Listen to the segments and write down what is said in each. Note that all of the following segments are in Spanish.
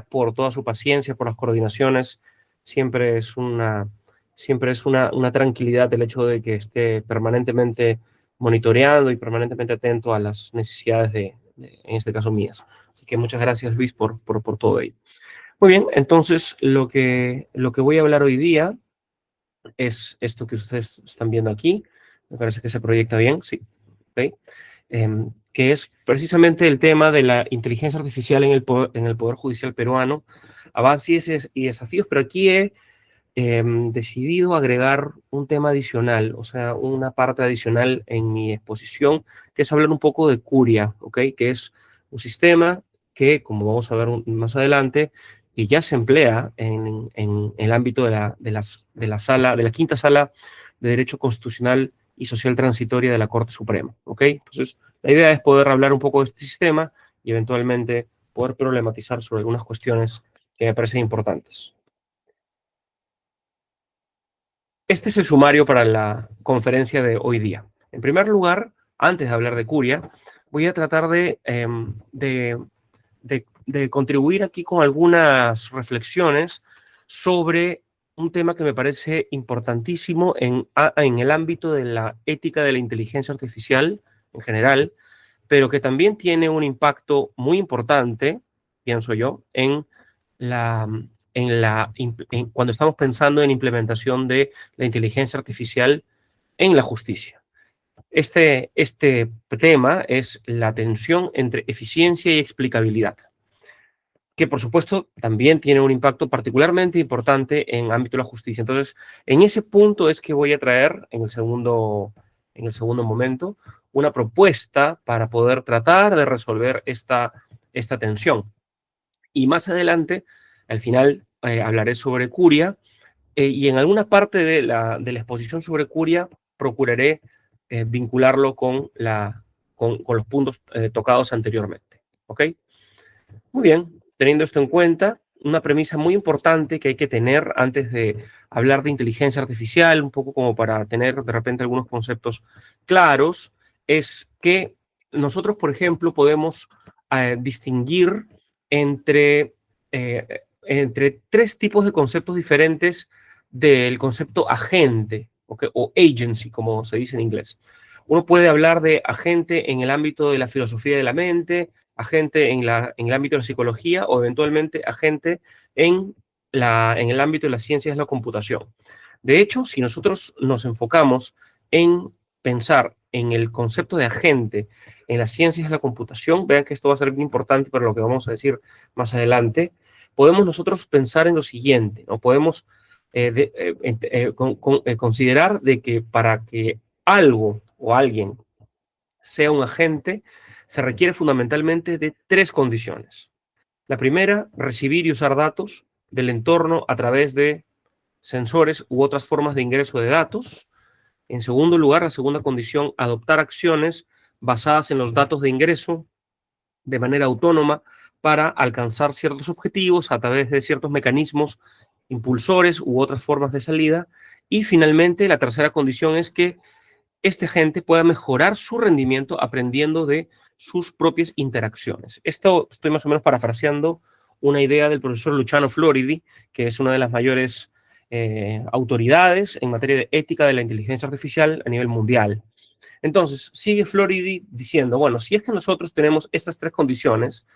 por toda su paciencia, por las coordinaciones. Siempre es una tranquilidad el hecho de que esté permanentemente monitoreando y permanentemente atento a las necesidades en este caso, mías. Así que muchas gracias, Luis, por todo ello. Muy bien, entonces lo que voy a hablar hoy día es esto que ustedes están viendo aquí. Me parece que se proyecta bien, sí. ¿Okay? Que es precisamente el tema de la inteligencia artificial en el Poder Judicial peruano, avances y desafíos, pero aquí he decidido agregar un tema adicional, o sea, una parte adicional en mi exposición, que es hablar un poco de Curia, ¿ok? Que es un sistema que, como vamos a ver más adelante, que ya se emplea en el ámbito de la quinta sala de Derecho Constitucional y Social Transitoria de la Corte Suprema, ¿ok? Entonces, la idea es poder hablar un poco de este sistema y eventualmente poder problematizar sobre algunas cuestiones que me parecen importantes. Este es el sumario para la conferencia de hoy día. En primer lugar, antes de hablar de Curia, voy a tratar de contribuir aquí con algunas reflexiones sobre un tema que me parece importantísimo en el ámbito de la ética de la inteligencia artificial en general, pero que también tiene un impacto muy importante, pienso yo, cuando estamos pensando en implementación de la inteligencia artificial en la justicia. Este tema es la tensión entre eficiencia y explicabilidad, que por supuesto también tiene un impacto particularmente importante en el ámbito de la justicia. Entonces, en ese punto es que voy a traer en el segundo momento una propuesta para poder tratar de resolver esta tensión. Y más adelante, al final, hablaré sobre Curia, y en alguna parte de la exposición sobre Curia procuraré vincularlo con los puntos tocados anteriormente. ¿Ok? Muy bien, teniendo esto en cuenta, una premisa muy importante que hay que tener antes de hablar de inteligencia artificial, un poco como para tener de repente algunos conceptos claros, es que nosotros, por ejemplo, podemos distinguir entre tres tipos de conceptos diferentes del concepto agente, ¿okay? O agency, como se dice en inglés. Uno puede hablar de agente en el ámbito de la filosofía de la mente, agente en el ámbito de la psicología o eventualmente agente en el ámbito de las ciencias de la computación. De hecho, si nosotros nos enfocamos en pensar en el concepto de agente en las ciencias de la computación, vean que esto va a ser muy importante para lo que vamos a decir más adelante, podemos nosotros pensar en lo siguiente, ¿no? Podemos considerar de que para que algo o alguien sea un agente, se requiere fundamentalmente de tres condiciones. La primera, recibir y usar datos del entorno a través de sensores u otras formas de ingreso de datos. En segundo lugar, la segunda condición, adoptar acciones basadas en los datos de ingreso de manera autónoma para alcanzar ciertos objetivos a través de ciertos mecanismos impulsores u otras formas de salida. Y finalmente, la tercera condición es que este agente pueda mejorar su rendimiento aprendiendo de sus propias interacciones. Esto estoy más o menos parafraseando una idea del profesor Luciano Floridi, que es una de las mayores autoridades en materia de ética de la inteligencia artificial a nivel mundial. Entonces, sigue Floridi diciendo, bueno, si es que nosotros tenemos estas tres condiciones,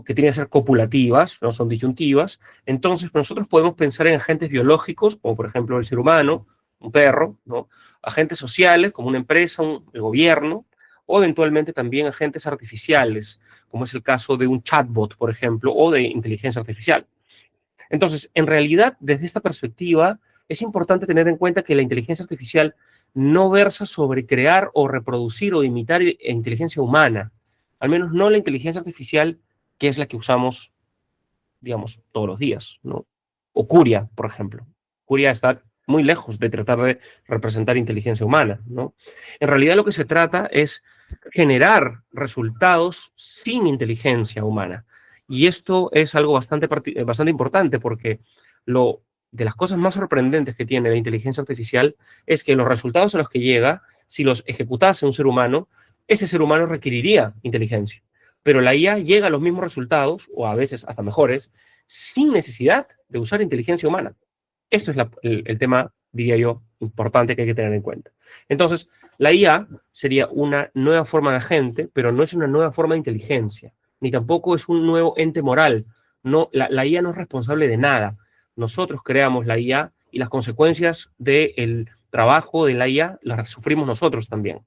que tienen que ser copulativas, no son disyuntivas, entonces nosotros podemos pensar en agentes biológicos, como por ejemplo el ser humano, un perro, ¿no? Agentes sociales, como una empresa, el gobierno, o eventualmente también agentes artificiales, como es el caso de un chatbot, por ejemplo, o de inteligencia artificial. Entonces, en realidad, desde esta perspectiva, es importante tener en cuenta que la inteligencia artificial no versa sobre crear o reproducir o imitar inteligencia humana, al menos no la inteligencia artificial que es la que usamos, digamos, todos los días, ¿no? O Curia, por ejemplo. Curia está muy lejos de tratar de representar inteligencia humana, ¿no? En realidad lo que se trata es generar resultados sin inteligencia humana. Y esto es algo bastante importante porque de las cosas más sorprendentes que tiene la inteligencia artificial es que los resultados a los que llega, si los ejecutase un ser humano, ese ser humano requeriría inteligencia. pero la IA llega a los mismos resultados, o a veces hasta mejores, sin necesidad de usar inteligencia humana. Esto es el tema, diría yo, importante que hay que tener en cuenta. Entonces, la IA sería una nueva forma de agente, pero no es una nueva forma de inteligencia, ni tampoco es un nuevo ente moral. No, la IA no es responsable de nada. Nosotros creamos la IA y las consecuencias del trabajo de la IA las sufrimos nosotros también.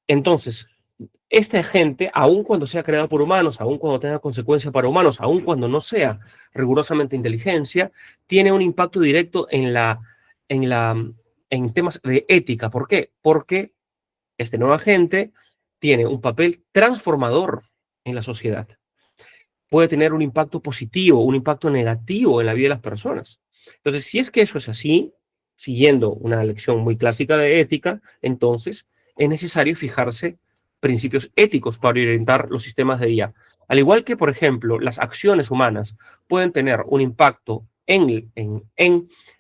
Entonces, este agente, aun cuando sea creado por humanos, aun cuando tenga consecuencias para humanos, aun cuando no sea rigurosamente inteligencia, tiene un impacto directo en temas de ética. ¿Por qué? Porque este nuevo agente tiene un papel transformador en la sociedad. Puede tener un impacto positivo, un impacto negativo en la vida de las personas. Entonces, si es que eso es así, siguiendo una lección muy clásica de ética, entonces es necesario fijarse principios éticos para orientar los sistemas de IA. Al igual que, por ejemplo, las acciones humanas pueden tener un impacto en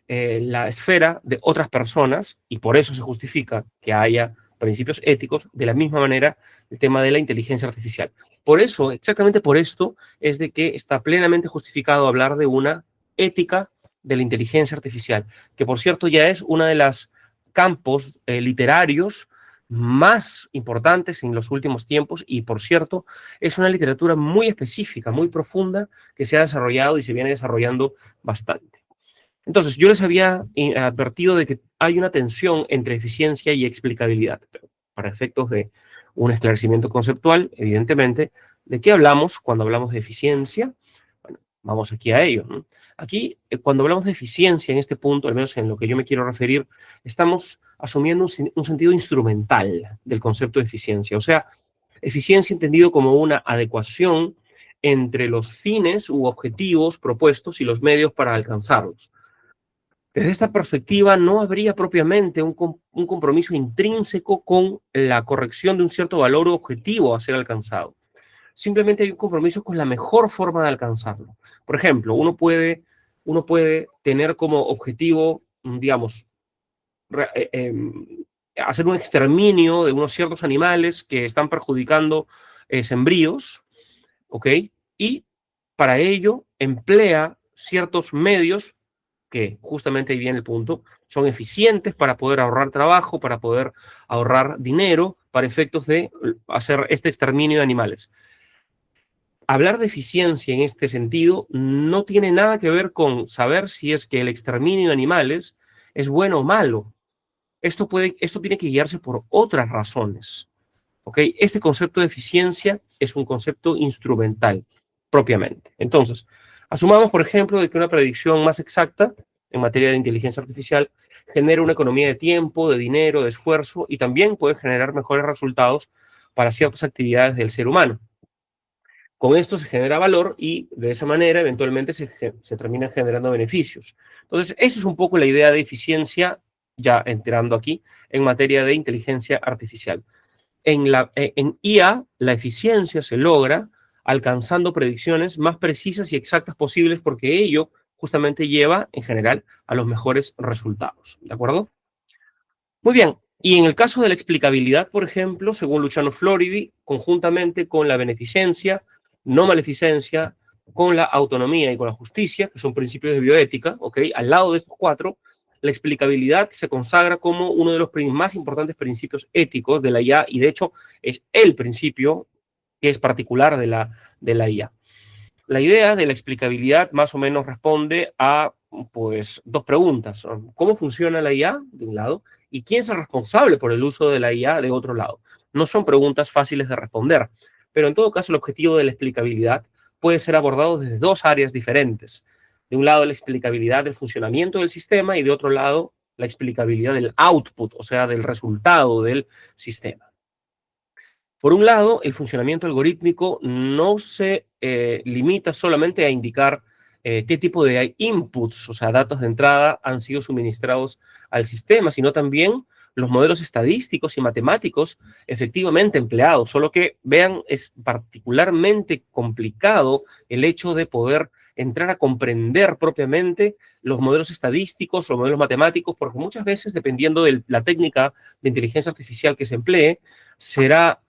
la esfera de otras personas y por eso se justifica que haya principios éticos, de la misma manera el tema de la inteligencia artificial. Por eso, exactamente por esto, es de que está plenamente justificado hablar de una ética de la inteligencia artificial, que por cierto ya es una de los campos literarios más importantes en los últimos tiempos y por cierto es una literatura muy específica, muy profunda que se ha desarrollado y se viene desarrollando bastante. Entonces, yo les había advertido de que hay una tensión entre eficiencia y explicabilidad, pero para efectos de un esclarecimiento conceptual, evidentemente, ¿de qué hablamos cuando hablamos de eficiencia? Bueno, vamos aquí a ello, ¿no? Aquí, cuando hablamos de eficiencia en este punto, al menos en lo que yo me quiero referir, estamos asumiendo un sentido instrumental del concepto de eficiencia. O sea, eficiencia entendido como una adecuación entre los fines u objetivos propuestos y los medios para alcanzarlos. Desde esta perspectiva, no habría propiamente un compromiso intrínseco con la corrección de un cierto valor o objetivo a ser alcanzado. Simplemente hay un compromiso con la mejor forma de alcanzarlo. Por ejemplo, uno puede tener como objetivo, digamos, hacer un exterminio de unos ciertos animales que están perjudicando sembríos, ¿ok? Y para ello emplea ciertos medios que justamente ahí viene el punto, son eficientes para poder ahorrar trabajo, para poder ahorrar dinero, para efectos de hacer este exterminio de animales. Hablar de eficiencia en este sentido no tiene nada que ver con saber si es que el exterminio de animales es bueno o malo. Esto tiene que guiarse por otras razones. ¿Ok? Este concepto de eficiencia es un concepto instrumental propiamente. Entonces, asumamos, por ejemplo, de que una predicción más exacta en materia de inteligencia artificial genera una economía de tiempo, de dinero, de esfuerzo y también puede generar mejores resultados para ciertas actividades del ser humano. Con esto se genera valor y de esa manera eventualmente se terminan generando beneficios. Entonces, eso es un poco la idea de eficiencia, ya entrando aquí, en materia de inteligencia artificial. En IA, la eficiencia se logra alcanzando predicciones más precisas y exactas posibles porque ello justamente lleva, en general, a los mejores resultados. ¿De acuerdo? Muy bien. Y en el caso de la explicabilidad, por ejemplo, según Luciano Floridi, conjuntamente con la beneficencia, no maleficencia, con la autonomía y con la justicia, que son principios de bioética, ¿ok? Al lado de estos cuatro, la explicabilidad se consagra como uno de los más importantes principios éticos de la IA y de hecho es el principio que es particular de la IA. La idea de la explicabilidad más o menos responde a pues dos preguntas. ¿Cómo funciona la IA de un lado? ¿Y quién es el responsable por el uso de la IA de otro lado? No son preguntas fáciles de responder, pero en todo caso el objetivo de la explicabilidad puede ser abordado desde dos áreas diferentes. De un lado la explicabilidad del funcionamiento del sistema y de otro lado la explicabilidad del output, o sea, del resultado del sistema. Por un lado, el funcionamiento algorítmico no se limita solamente a indicar qué tipo de inputs, o sea, datos de entrada han sido suministrados al sistema, sino también los modelos estadísticos y matemáticos efectivamente empleados. Solo que, vean, es particularmente complicado el hecho de poder entrar a comprender propiamente los modelos estadísticos o modelos matemáticos, porque muchas veces, dependiendo de la técnica de inteligencia artificial que se emplee, será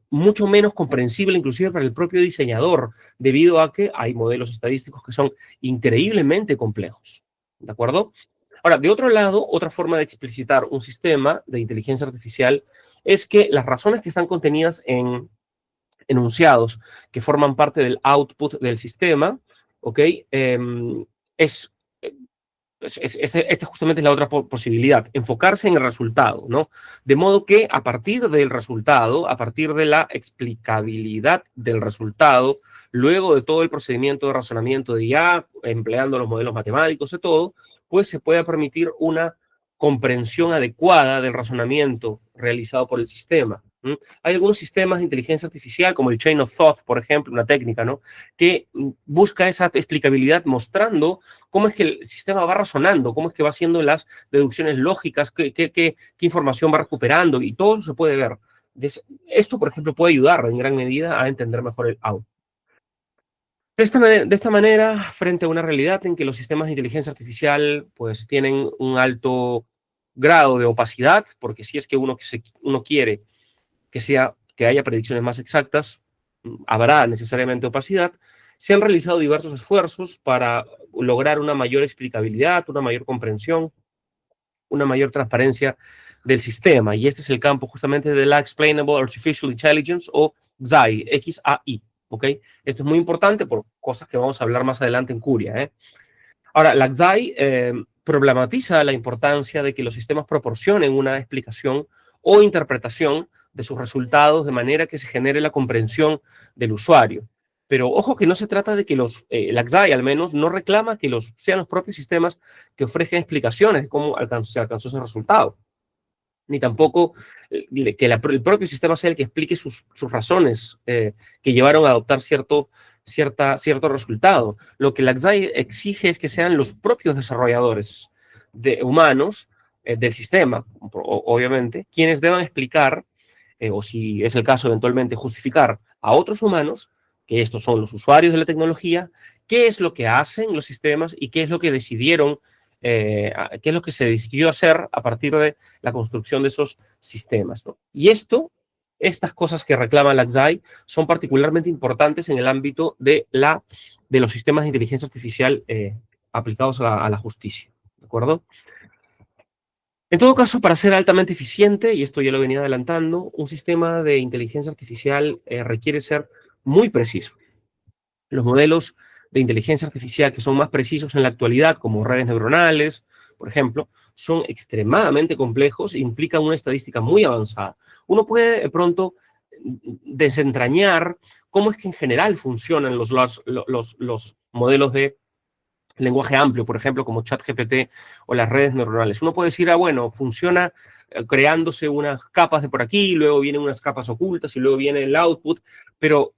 mucho menos comprensible inclusive para el propio diseñador, debido a que hay modelos estadísticos que son increíblemente complejos. ¿De acuerdo? Ahora, de otro lado, otra forma de explicitar un sistema de inteligencia artificial es que las razones que están contenidas en enunciados que forman parte del output del sistema, ¿ok? Es esta justamente es la otra posibilidad, enfocarse en el resultado, ¿no? De modo que a partir del resultado, a partir de la explicabilidad del resultado, luego de todo el procedimiento de razonamiento de IA, empleando los modelos matemáticos y todo, pues se pueda permitir una comprensión adecuada del razonamiento realizado por el sistema. Hay algunos sistemas de inteligencia artificial, como el Chain of Thought, por ejemplo, una técnica, ¿no? Que busca esa explicabilidad mostrando cómo es que el sistema va razonando, cómo es que va haciendo las deducciones lógicas, qué información va recuperando, y todo eso se puede ver. Esto, por ejemplo, puede ayudar en gran medida a entender mejor el output. De esta manera, frente a una realidad en que los sistemas de inteligencia artificial pues tienen un alto grado de opacidad, porque si es que uno quiere que haya predicciones más exactas, habrá necesariamente opacidad, se han realizado diversos esfuerzos para lograr una mayor explicabilidad, una mayor comprensión, una mayor transparencia del sistema. Y este es el campo justamente de la Explainable Artificial Intelligence, o XAI, XAI. ¿Ok? Esto es muy importante por cosas que vamos a hablar más adelante en Curia. Ahora, la XAI problematiza la importancia de que los sistemas proporcionen una explicación o interpretación de sus resultados de manera que se genere la comprensión del usuario. Pero ojo que no se trata de que la XAI al menos no reclama que sean los propios sistemas que ofrezcan explicaciones de cómo se alcanzó ese resultado, ni tampoco que el propio sistema sea el que explique sus razones que llevaron a adoptar cierto resultado. Lo que la XAI exige es que sean los propios desarrolladores humanos del sistema, obviamente, quienes deban explicar, o si es el caso eventualmente justificar a otros humanos, que estos son los usuarios de la tecnología, qué es lo que hacen los sistemas y qué es lo que decidieron, qué es lo que se decidió hacer a partir de la construcción de esos sistemas, ¿no? Y estas cosas que reclama la XAI son particularmente importantes en el ámbito de los sistemas de inteligencia artificial aplicados a la justicia, ¿de acuerdo? En todo caso, para ser altamente eficiente, y esto ya lo venía adelantando, un sistema de inteligencia artificial requiere ser muy preciso. Los modelos de inteligencia artificial que son más precisos en la actualidad, como redes neuronales, por ejemplo, son extremadamente complejos e implican una estadística muy avanzada. Uno puede de pronto desentrañar cómo es que en general funcionan los modelos de lenguaje amplio, por ejemplo, como ChatGPT o las redes neuronales. Uno puede decir, bueno, funciona creándose unas capas de por aquí, luego vienen unas capas ocultas y luego viene el output, pero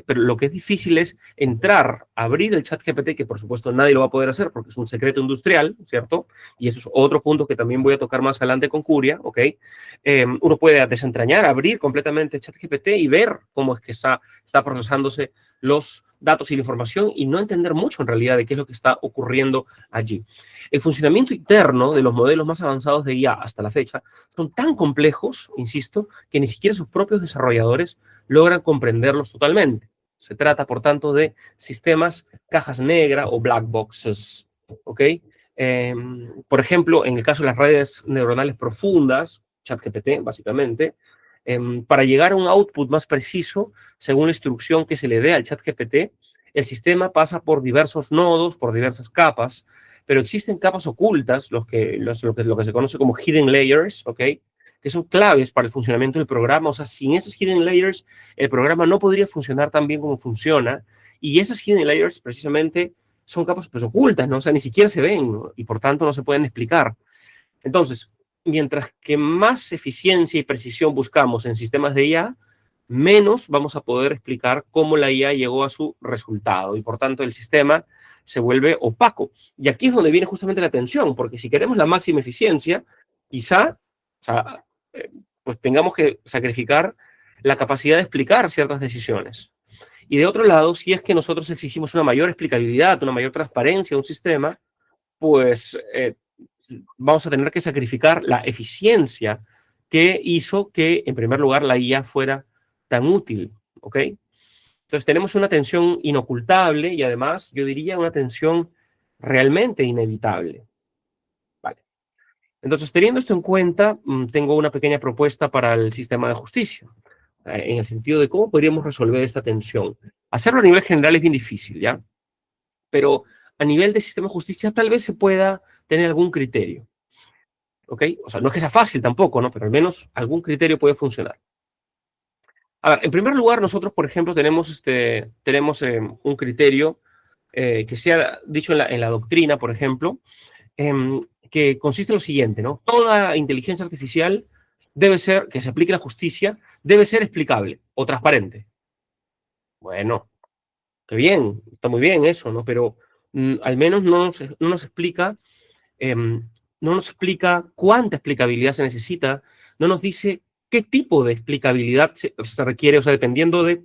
pero lo que es difícil es entrar, abrir el ChatGPT, que por supuesto nadie lo va a poder hacer porque es un secreto industrial, ¿cierto? Y eso es otro punto que también voy a tocar más adelante con Curia, ¿ok? Uno puede desentrañar, abrir completamente ChatGPT y ver cómo es que está procesándose los datos y la información y no entender mucho en realidad de qué es lo que está ocurriendo allí. El funcionamiento interno de los modelos más avanzados de IA hasta la fecha son tan complejos, insisto, que ni siquiera sus propios desarrolladores logran comprenderlos totalmente. Se trata, por tanto, de sistemas cajas negras o black boxes, ¿ok? Por ejemplo, en el caso de las redes neuronales profundas, ChatGPT, básicamente, para llegar a un output más preciso, según la instrucción que se le dé al ChatGPT, el sistema pasa por diversos nodos, por diversas capas, pero existen capas ocultas, lo que se conoce como hidden layers, ¿ok? Que son claves para el funcionamiento del programa. O sea, sin esos hidden layers, el programa no podría funcionar tan bien como funciona. Y esas hidden layers, precisamente, son capas pues, ocultas, ¿no? O sea, ni siquiera se ven, ¿no? Y por tanto no se pueden explicar. Entonces, mientras que más eficiencia y precisión buscamos en sistemas de IA, menos vamos a poder explicar cómo la IA llegó a su resultado y por tanto el sistema se vuelve opaco. Y aquí es donde viene justamente la tensión, porque si queremos la máxima eficiencia, quizá, o sea, pues tengamos que sacrificar la capacidad de explicar ciertas decisiones. Y de otro lado, si es que nosotros exigimos una mayor explicabilidad, una mayor transparencia de un sistema, pues vamos a tener que sacrificar la eficiencia que hizo que, en primer lugar, la IA fuera tan útil, ¿ok? Entonces tenemos una tensión inocultable y además, yo diría, una tensión realmente inevitable. Vale. Entonces, teniendo esto en cuenta, tengo una pequeña propuesta para el sistema de justicia, en el sentido de cómo podríamos resolver esta tensión. Hacerlo a nivel general es bien difícil, ¿ya? Pero a nivel de sistema de justicia tal vez se pueda tener algún criterio, ¿ok? O sea, no es que sea fácil tampoco, ¿no? Pero al menos algún criterio puede funcionar. A ver, en primer lugar, nosotros, por ejemplo, tenemos un criterio que se ha dicho en la doctrina, por ejemplo, que consiste en lo siguiente, ¿no? Toda inteligencia artificial debe ser, que se aplique la justicia, debe ser explicable o transparente. Bueno, qué bien, está muy bien eso, ¿no? Pero al menos no nos explica, no nos explica cuánta explicabilidad se necesita, no nos dice qué tipo de explicabilidad se requiere, o sea, dependiendo de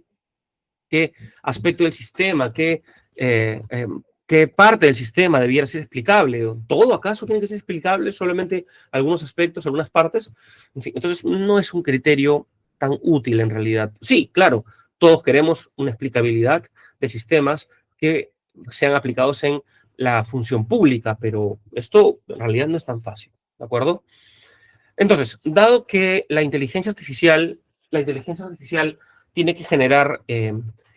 qué aspecto del sistema, qué parte del sistema debiera ser explicable. ¿Todo acaso tiene que ser explicable? Solamente algunos aspectos, algunas partes. En fin, entonces no es un criterio tan útil en realidad. Sí, claro, todos queremos una explicabilidad de sistemas que sean aplicados en la función pública, pero esto en realidad no es tan fácil, ¿de acuerdo? Entonces, dado que la inteligencia artificial tiene que generar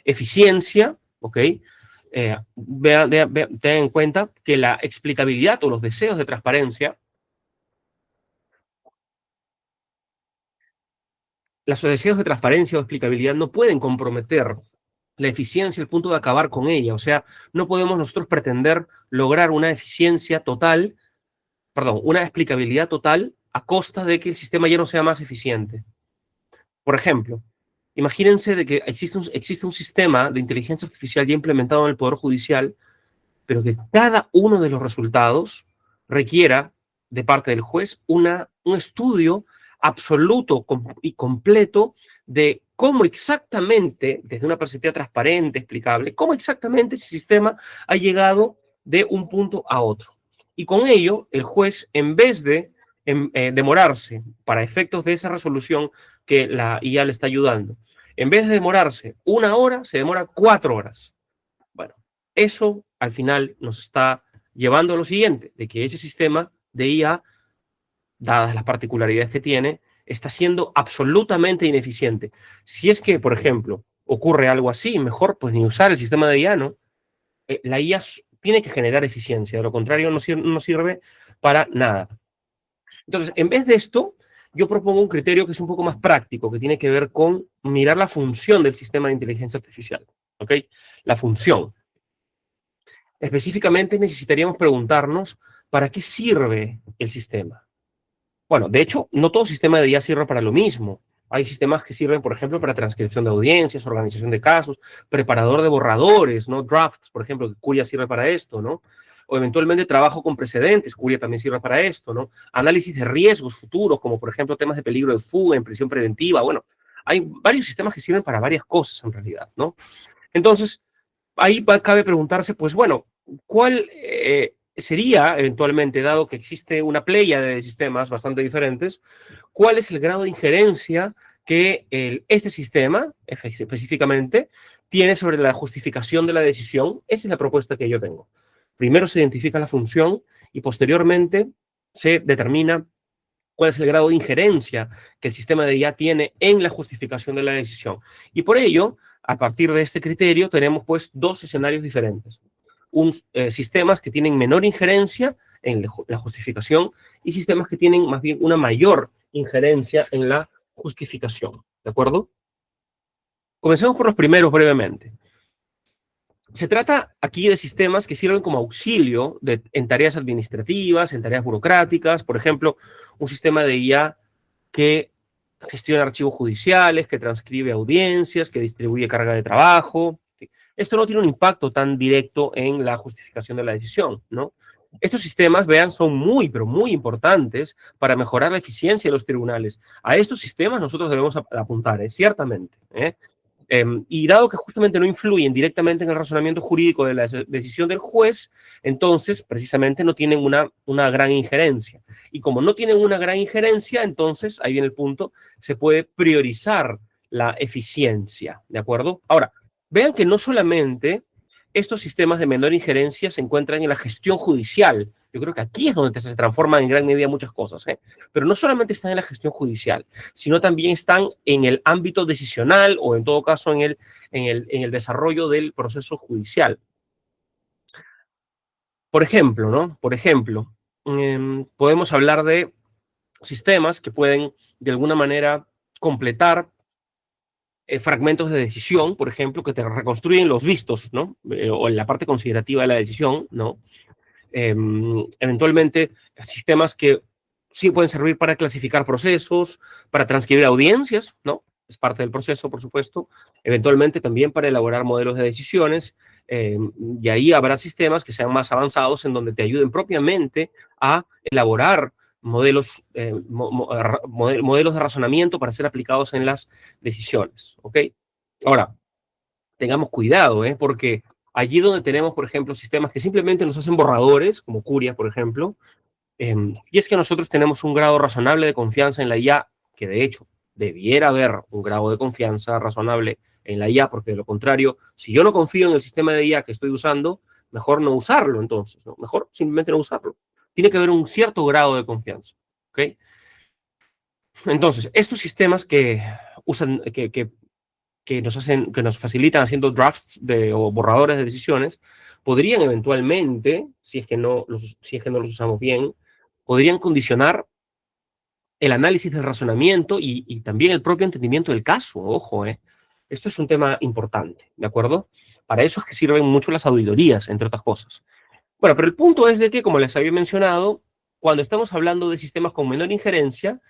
eficiencia, ¿ok? Ten en cuenta que la explicabilidad o los deseos de transparencia, los deseos de transparencia o explicabilidad no pueden comprometer la eficiencia al punto de acabar con ella. O sea, no podemos nosotros pretender lograr una eficiencia total, perdón, una explicabilidad total a costa de que el sistema ya no sea más eficiente. Por ejemplo, imagínense de que existe un sistema de inteligencia artificial ya implementado en el Poder Judicial, pero que cada uno de los resultados requiera de parte del juez un estudio absoluto y completo de cómo exactamente, desde una perspectiva transparente, explicable, cómo exactamente ese sistema ha llegado de un punto a otro. Y con ello, el juez, en vez de demorarse para efectos de esa resolución que la IA le está ayudando, en vez de demorarse 1 hora, se demora 4 horas. Bueno, eso al final nos está llevando a lo siguiente, de que ese sistema de IA, dadas las particularidades que tiene, está siendo absolutamente ineficiente. Si es que, por ejemplo, ocurre algo así, mejor pues ni usar el sistema de IA, ¿no? La IA tiene que generar eficiencia, de lo contrario no sirve para nada. Entonces, en vez de esto, yo propongo un criterio que es un poco más práctico, que tiene que ver con mirar la función del sistema de inteligencia artificial, ¿ok? La función. Específicamente necesitaríamos preguntarnos para qué sirve el sistema. Bueno, de hecho, no todo sistema de IA sirve para lo mismo. Hay sistemas que sirven, por ejemplo, para transcripción de audiencias, organización de casos, preparador de borradores, ¿no? Drafts, por ejemplo, Curia sirve para esto, ¿no? O eventualmente trabajo con precedentes, Curia también sirve para esto, ¿no? Análisis de riesgos futuros, como por ejemplo temas de peligro de fuga, en prisión preventiva. Bueno, hay varios sistemas que sirven para varias cosas en realidad, ¿no? Entonces, ahí cabe preguntarse, pues bueno, ¿cuál sería eventualmente, dado que existe una playa de sistemas bastante diferentes, cuál es el grado de injerencia que este sistema específicamente tiene sobre la justificación de la decisión? Esa es la propuesta que yo tengo. Primero se identifica la función y posteriormente se determina cuál es el grado de injerencia que el sistema de IA tiene en la justificación de la decisión. Y por ello, a partir de este criterio, tenemos pues dos escenarios diferentes. Sistemas que tienen menor injerencia en la justificación y sistemas que tienen más bien una mayor injerencia en la justificación. ¿De acuerdo? Comencemos por los primeros brevemente. Se trata aquí de sistemas que sirven como auxilio en tareas administrativas, en tareas burocráticas, por ejemplo, un sistema de IA que gestiona archivos judiciales, que transcribe audiencias, que distribuye carga de trabajo. Esto no tiene un impacto tan directo en la justificación de la decisión, ¿no? Estos sistemas, vean, son muy, pero muy importantes para mejorar la eficiencia de los tribunales. A estos sistemas nosotros debemos apuntar, ciertamente, ¿eh? Y dado que justamente no influyen directamente en el razonamiento jurídico de la decisión del juez, entonces precisamente no tienen una gran injerencia. Y como no tienen una gran injerencia, entonces, ahí viene el punto, se puede priorizar la eficiencia, ¿de acuerdo? Ahora, vean que no solamente estos sistemas de menor injerencia se encuentran en la gestión judicial. Yo creo que aquí es donde se transforman en gran medida muchas cosas, ¿eh? Pero no solamente están en la gestión judicial, sino también están en el ámbito decisional o en todo caso en el desarrollo del proceso judicial. Por ejemplo, ¿no? Por ejemplo, podemos hablar de sistemas que pueden de alguna manera completar fragmentos de decisión, por ejemplo, que te reconstruyen los vistos, ¿no? O la parte considerativa de la decisión, ¿no? Eventualmente, sistemas que sí pueden servir para clasificar procesos, para transcribir audiencias, ¿no? Es parte del proceso, por supuesto. Eventualmente también para elaborar modelos de decisiones. Y ahí habrá sistemas que sean más avanzados en donde te ayuden propiamente a elaborar modelos, modelos de razonamiento para ser aplicados en las decisiones. ¿Ok? Ahora, tengamos cuidado, ¿eh? Porque allí donde tenemos, por ejemplo, sistemas que simplemente nos hacen borradores, como Curia, por ejemplo, y es que nosotros tenemos un grado razonable de confianza en la IA, que de hecho debiera haber un grado de confianza razonable en la IA, porque de lo contrario, si yo no confío en el sistema de IA que estoy usando, mejor no usarlo entonces, ¿no? Mejor simplemente no usarlo. Tiene que haber un cierto grado de confianza, ¿ok? Entonces, estos sistemas que usan, que nos hacen, que nos facilitan haciendo drafts o borradores de decisiones, podrían eventualmente, si es que no los usamos bien, podrían condicionar el análisis del razonamiento y también el propio entendimiento del caso. Ojo, esto es un tema importante, ¿de acuerdo? Para eso es que sirven mucho las auditorías, entre otras cosas. Bueno, pero el punto es de que, como les había mencionado, cuando estamos hablando de sistemas con menor injerencia,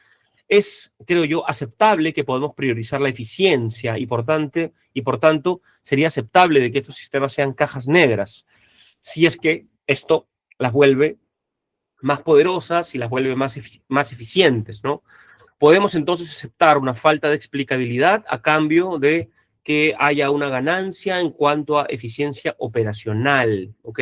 es, creo yo, aceptable que podamos priorizar la eficiencia y por tanto sería aceptable de que estos sistemas sean cajas negras, si es que esto las vuelve más poderosas y las vuelve más eficientes, ¿no? Podemos entonces aceptar una falta de explicabilidad a cambio de que haya una ganancia en cuanto a eficiencia operacional, ¿ok?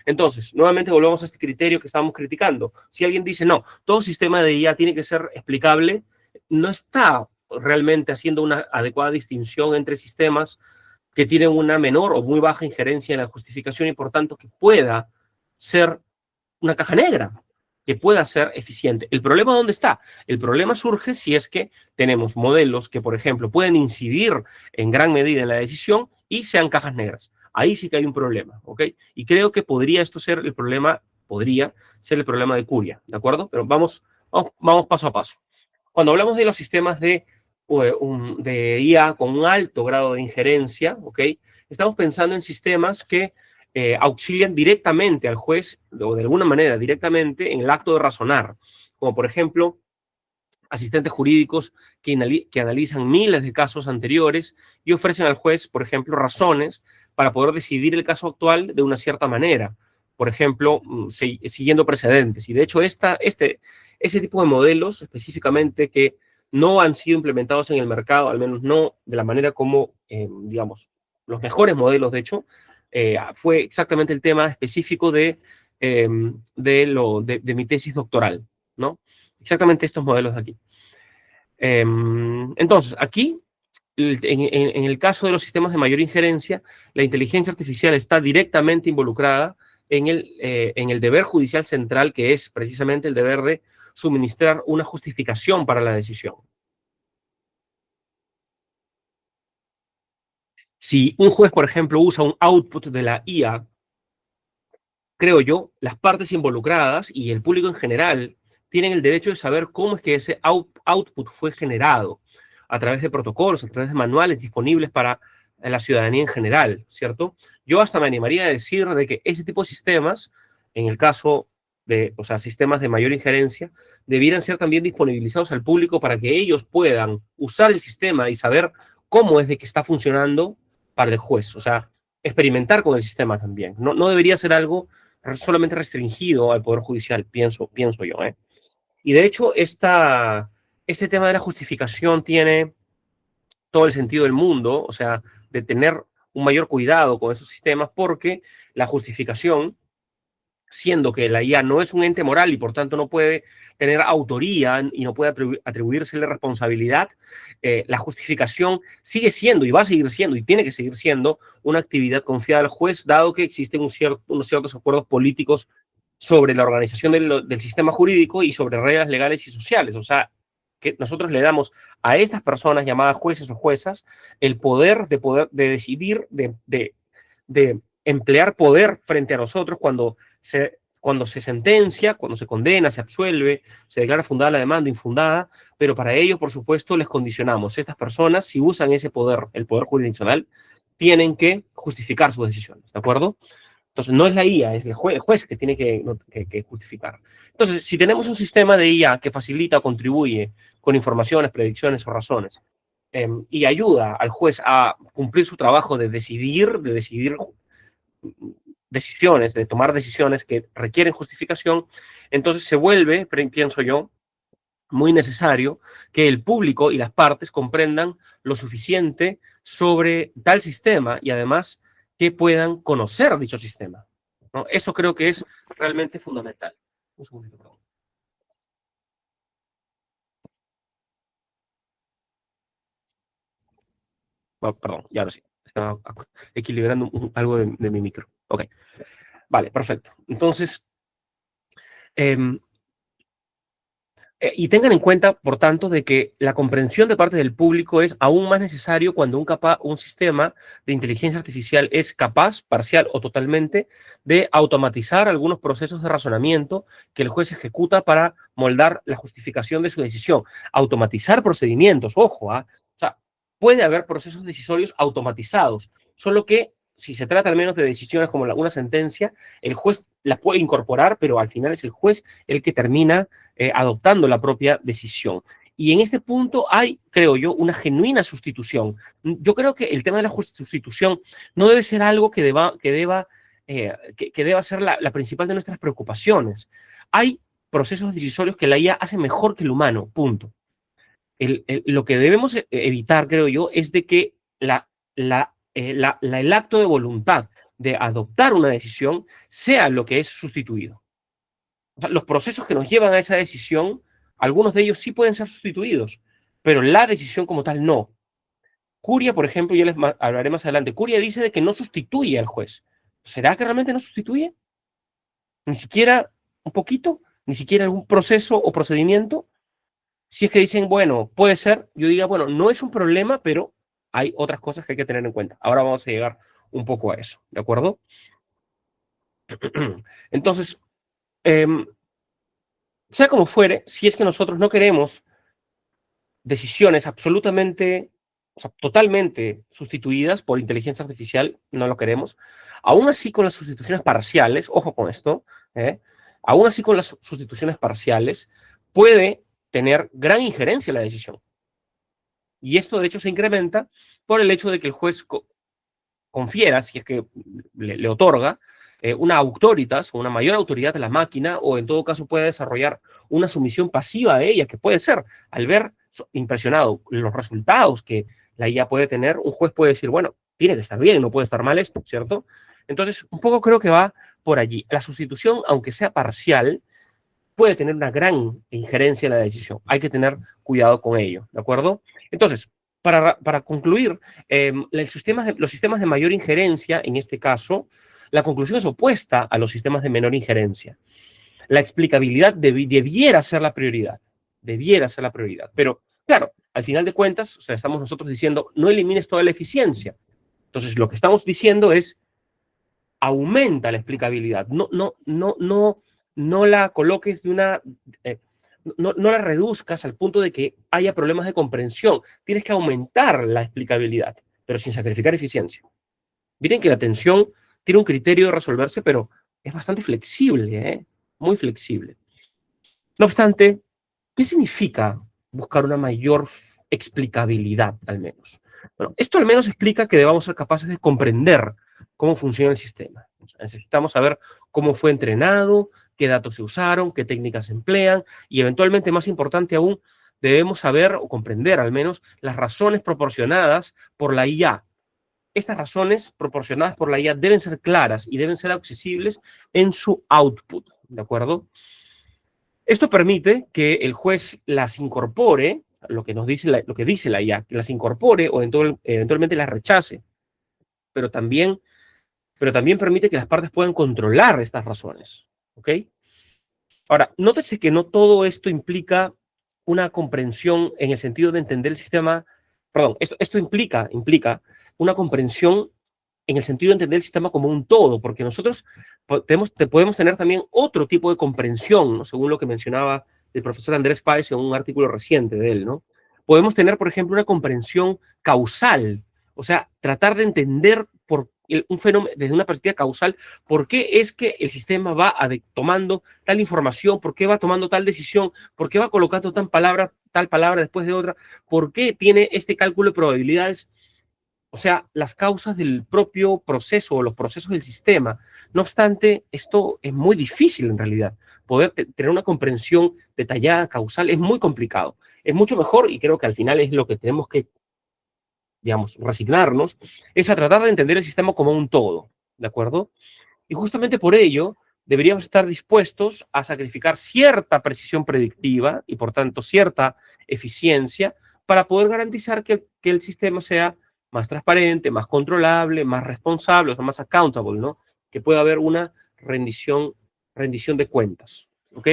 Entonces, nuevamente volvemos a este criterio que estábamos criticando. Si alguien dice, no, todo sistema de IA tiene que ser explicable, no está realmente haciendo una adecuada distinción entre sistemas que tienen una menor o muy baja injerencia en la justificación y por tanto que pueda ser una caja negra, que pueda ser eficiente. ¿El problema dónde está? El problema surge si es que tenemos modelos que, por ejemplo, pueden incidir en gran medida en la decisión y sean cajas negras. Ahí sí que hay un problema, ¿ok? Y creo que podría ser el problema de Curia, ¿de acuerdo? Pero vamos paso a paso. Cuando hablamos de los sistemas de IA con un alto grado de injerencia, ¿ok? Estamos pensando en sistemas que auxilian directamente al juez, o de alguna manera directamente, en el acto de razonar, como por ejemplo asistentes jurídicos que analizan miles de casos anteriores y ofrecen al juez, por ejemplo, razones para poder decidir el caso actual de una cierta manera, por ejemplo, siguiendo precedentes. Y de hecho, ese tipo de modelos específicamente que no han sido implementados en el mercado, al menos no de la manera como, digamos, los mejores modelos, de hecho, fue exactamente el tema específico de mi tesis doctoral, ¿no? Exactamente estos modelos de aquí. Entonces, aquí, en el caso de los sistemas de mayor injerencia, la inteligencia artificial está directamente involucrada en el deber judicial central, que es precisamente el deber de suministrar una justificación para la decisión. Si un juez, por ejemplo, usa un output de la IA, creo yo, las partes involucradas y el público en general tienen el derecho de saber cómo es que ese output fue generado a través de protocolos, a través de manuales disponibles para la ciudadanía en general, ¿cierto? Yo hasta me animaría a decir de que ese tipo de sistemas, en el caso de, o sea, sistemas de mayor injerencia, debieran ser también disponibilizados al público para que ellos puedan usar el sistema y saber cómo es de que está funcionando para el juez, o sea, experimentar con el sistema también. No debería ser algo solamente restringido al Poder Judicial, pienso yo. Y de hecho, este tema de la justificación tiene todo el sentido del mundo, o sea, de tener un mayor cuidado con esos sistemas, porque la justificación, siendo que la IA no es un ente moral y por tanto no puede tener autoría y no puede atribuírsele responsabilidad, la justificación sigue siendo y va a seguir siendo y tiene que seguir siendo una actividad confiada al juez, dado que existen unos ciertos acuerdos políticos sobre la organización del sistema jurídico y sobre reglas legales y sociales. O sea, que nosotros le damos a estas personas llamadas jueces o juezas el poder de decidir, de emplear poder frente a nosotros cuando se sentencia, cuando se condena, se absuelve, se declara fundada la demanda, infundada, pero para ello, por supuesto, les condicionamos. Estas personas, si usan ese poder, el poder jurisdiccional, tienen que justificar sus decisiones, ¿de acuerdo? Entonces, no es la IA, es el juez que tiene que justificar. Entonces, si tenemos un sistema de IA que facilita o contribuye con informaciones, predicciones o razones, y ayuda al juez a cumplir su trabajo de decidir decisiones, de tomar decisiones que requieren justificación, entonces se vuelve, pienso yo, muy necesario que el público y las partes comprendan lo suficiente sobre tal sistema y además que puedan conocer dicho sistema, ¿no? Eso creo que es realmente fundamental. Un segundito, perdón. Oh, perdón, ya lo sé. Estaba equilibrando algo de mi micro. Ok, vale, perfecto. Entonces, eh, y tengan en cuenta, por tanto, de que la comprensión de parte del público es aún más necesario cuando un sistema de inteligencia artificial es capaz, parcial o totalmente, de automatizar algunos procesos de razonamiento que el juez ejecuta para moldar la justificación de su decisión. Automatizar procedimientos, ojo, o sea, puede haber procesos decisorios automatizados, solo que si se trata al menos de decisiones como una sentencia, el juez las puede incorporar, pero al final es el juez el que termina adoptando la propia decisión. Y en este punto hay, creo yo, una genuina sustitución. Yo creo que el tema de la sustitución no debe ser algo que deba ser la principal de nuestras preocupaciones. Hay procesos decisorios que la IA hace mejor que el humano, punto. Lo que debemos evitar, creo yo, es de que el acto de voluntad de adoptar una decisión sea lo que es sustituido. O sea, los procesos que nos llevan a esa decisión, algunos de ellos sí pueden ser sustituidos, pero la decisión como tal no. Curia, por ejemplo, ya les hablaré más adelante, Curia dice de que no sustituye al juez. ¿Será que realmente no sustituye? Ni siquiera un poquito, ni siquiera algún proceso o procedimiento. Si es que dicen, bueno, puede ser, yo diga, bueno, no es un problema, pero hay otras cosas que hay que tener en cuenta. Ahora vamos a llegar un poco a eso, ¿de acuerdo? Entonces, eh, sea como fuere, si es que nosotros no queremos decisiones absolutamente, o sea, totalmente sustituidas por inteligencia artificial, no lo queremos, aún así con las sustituciones parciales, ojo con esto, aún así con las sustituciones parciales, puede tener gran injerencia en la decisión. Y esto, de hecho, se incrementa por el hecho de que el juez confiera, si es que le otorga, una autoritas, una mayor autoridad a la máquina, o en todo caso puede desarrollar una sumisión pasiva a ella, que puede ser, al ver impresionado los resultados que la IA puede tener, un juez puede decir, bueno, tiene que estar bien, no puede estar mal esto, ¿cierto? Entonces, un poco creo que va por allí. La sustitución, aunque sea parcial, puede tener una gran injerencia en la decisión. Hay que tener cuidado con ello, ¿de acuerdo? Entonces, para concluir, los sistemas de mayor injerencia, en este caso, la conclusión es opuesta a los sistemas de menor injerencia. La explicabilidad debiera ser la prioridad, pero claro, al final de cuentas, o sea, estamos nosotros diciendo, no elimines toda la eficiencia. Entonces, lo que estamos diciendo es, aumenta la explicabilidad, no la coloques no la reduzcas al punto de que haya problemas de comprensión. Tienes que aumentar la explicabilidad, pero sin sacrificar eficiencia. Miren que la atención tiene un criterio de resolverse, pero es bastante flexible, muy flexible. No obstante, ¿qué significa buscar una mayor explicabilidad, al menos? Bueno, esto al menos explica que debamos ser capaces de comprender cómo funciona el sistema. O sea, necesitamos saber cómo fue entrenado, qué datos se usaron, qué técnicas se emplean y eventualmente, más importante aún, debemos saber o comprender al menos las razones proporcionadas por la IA. Estas razones proporcionadas por la IA deben ser claras y deben ser accesibles en su output, ¿de acuerdo? Esto permite que el juez las incorpore, lo que nos dice lo que dice la IA, que las incorpore o eventualmente las rechace, pero también permite que las partes puedan controlar estas razones, ¿ok? Ahora, nótese que no todo esto implica una comprensión en el sentido de entender el sistema, perdón, esto implica una comprensión en el sentido de entender el sistema como un todo, porque nosotros podemos tener también otro tipo de comprensión, ¿no? Según lo que mencionaba el profesor Andrés Páez en un artículo reciente de él, ¿no? Podemos tener, por ejemplo, una comprensión causal, o sea, tratar de entender un fenómeno desde una perspectiva causal, por qué es que el sistema va tomando tal información, por qué va tomando tal decisión, por qué va colocando tal palabra después de otra, por qué tiene este cálculo de probabilidades. O sea, las causas del propio proceso o los procesos del sistema. No obstante, esto es muy difícil en realidad. Poder tener una comprensión detallada, causal, es muy complicado. Es mucho mejor, y creo que al final es lo que tenemos que, digamos, resignarnos, es a tratar de entender el sistema como un todo, ¿de acuerdo? Y justamente por ello, deberíamos estar dispuestos a sacrificar cierta precisión predictiva y, por tanto, cierta eficiencia para poder garantizar que el sistema sea más transparente, más controlable, más responsable, o sea, más accountable, ¿no? Que pueda haber una rendición de cuentas, ¿ok?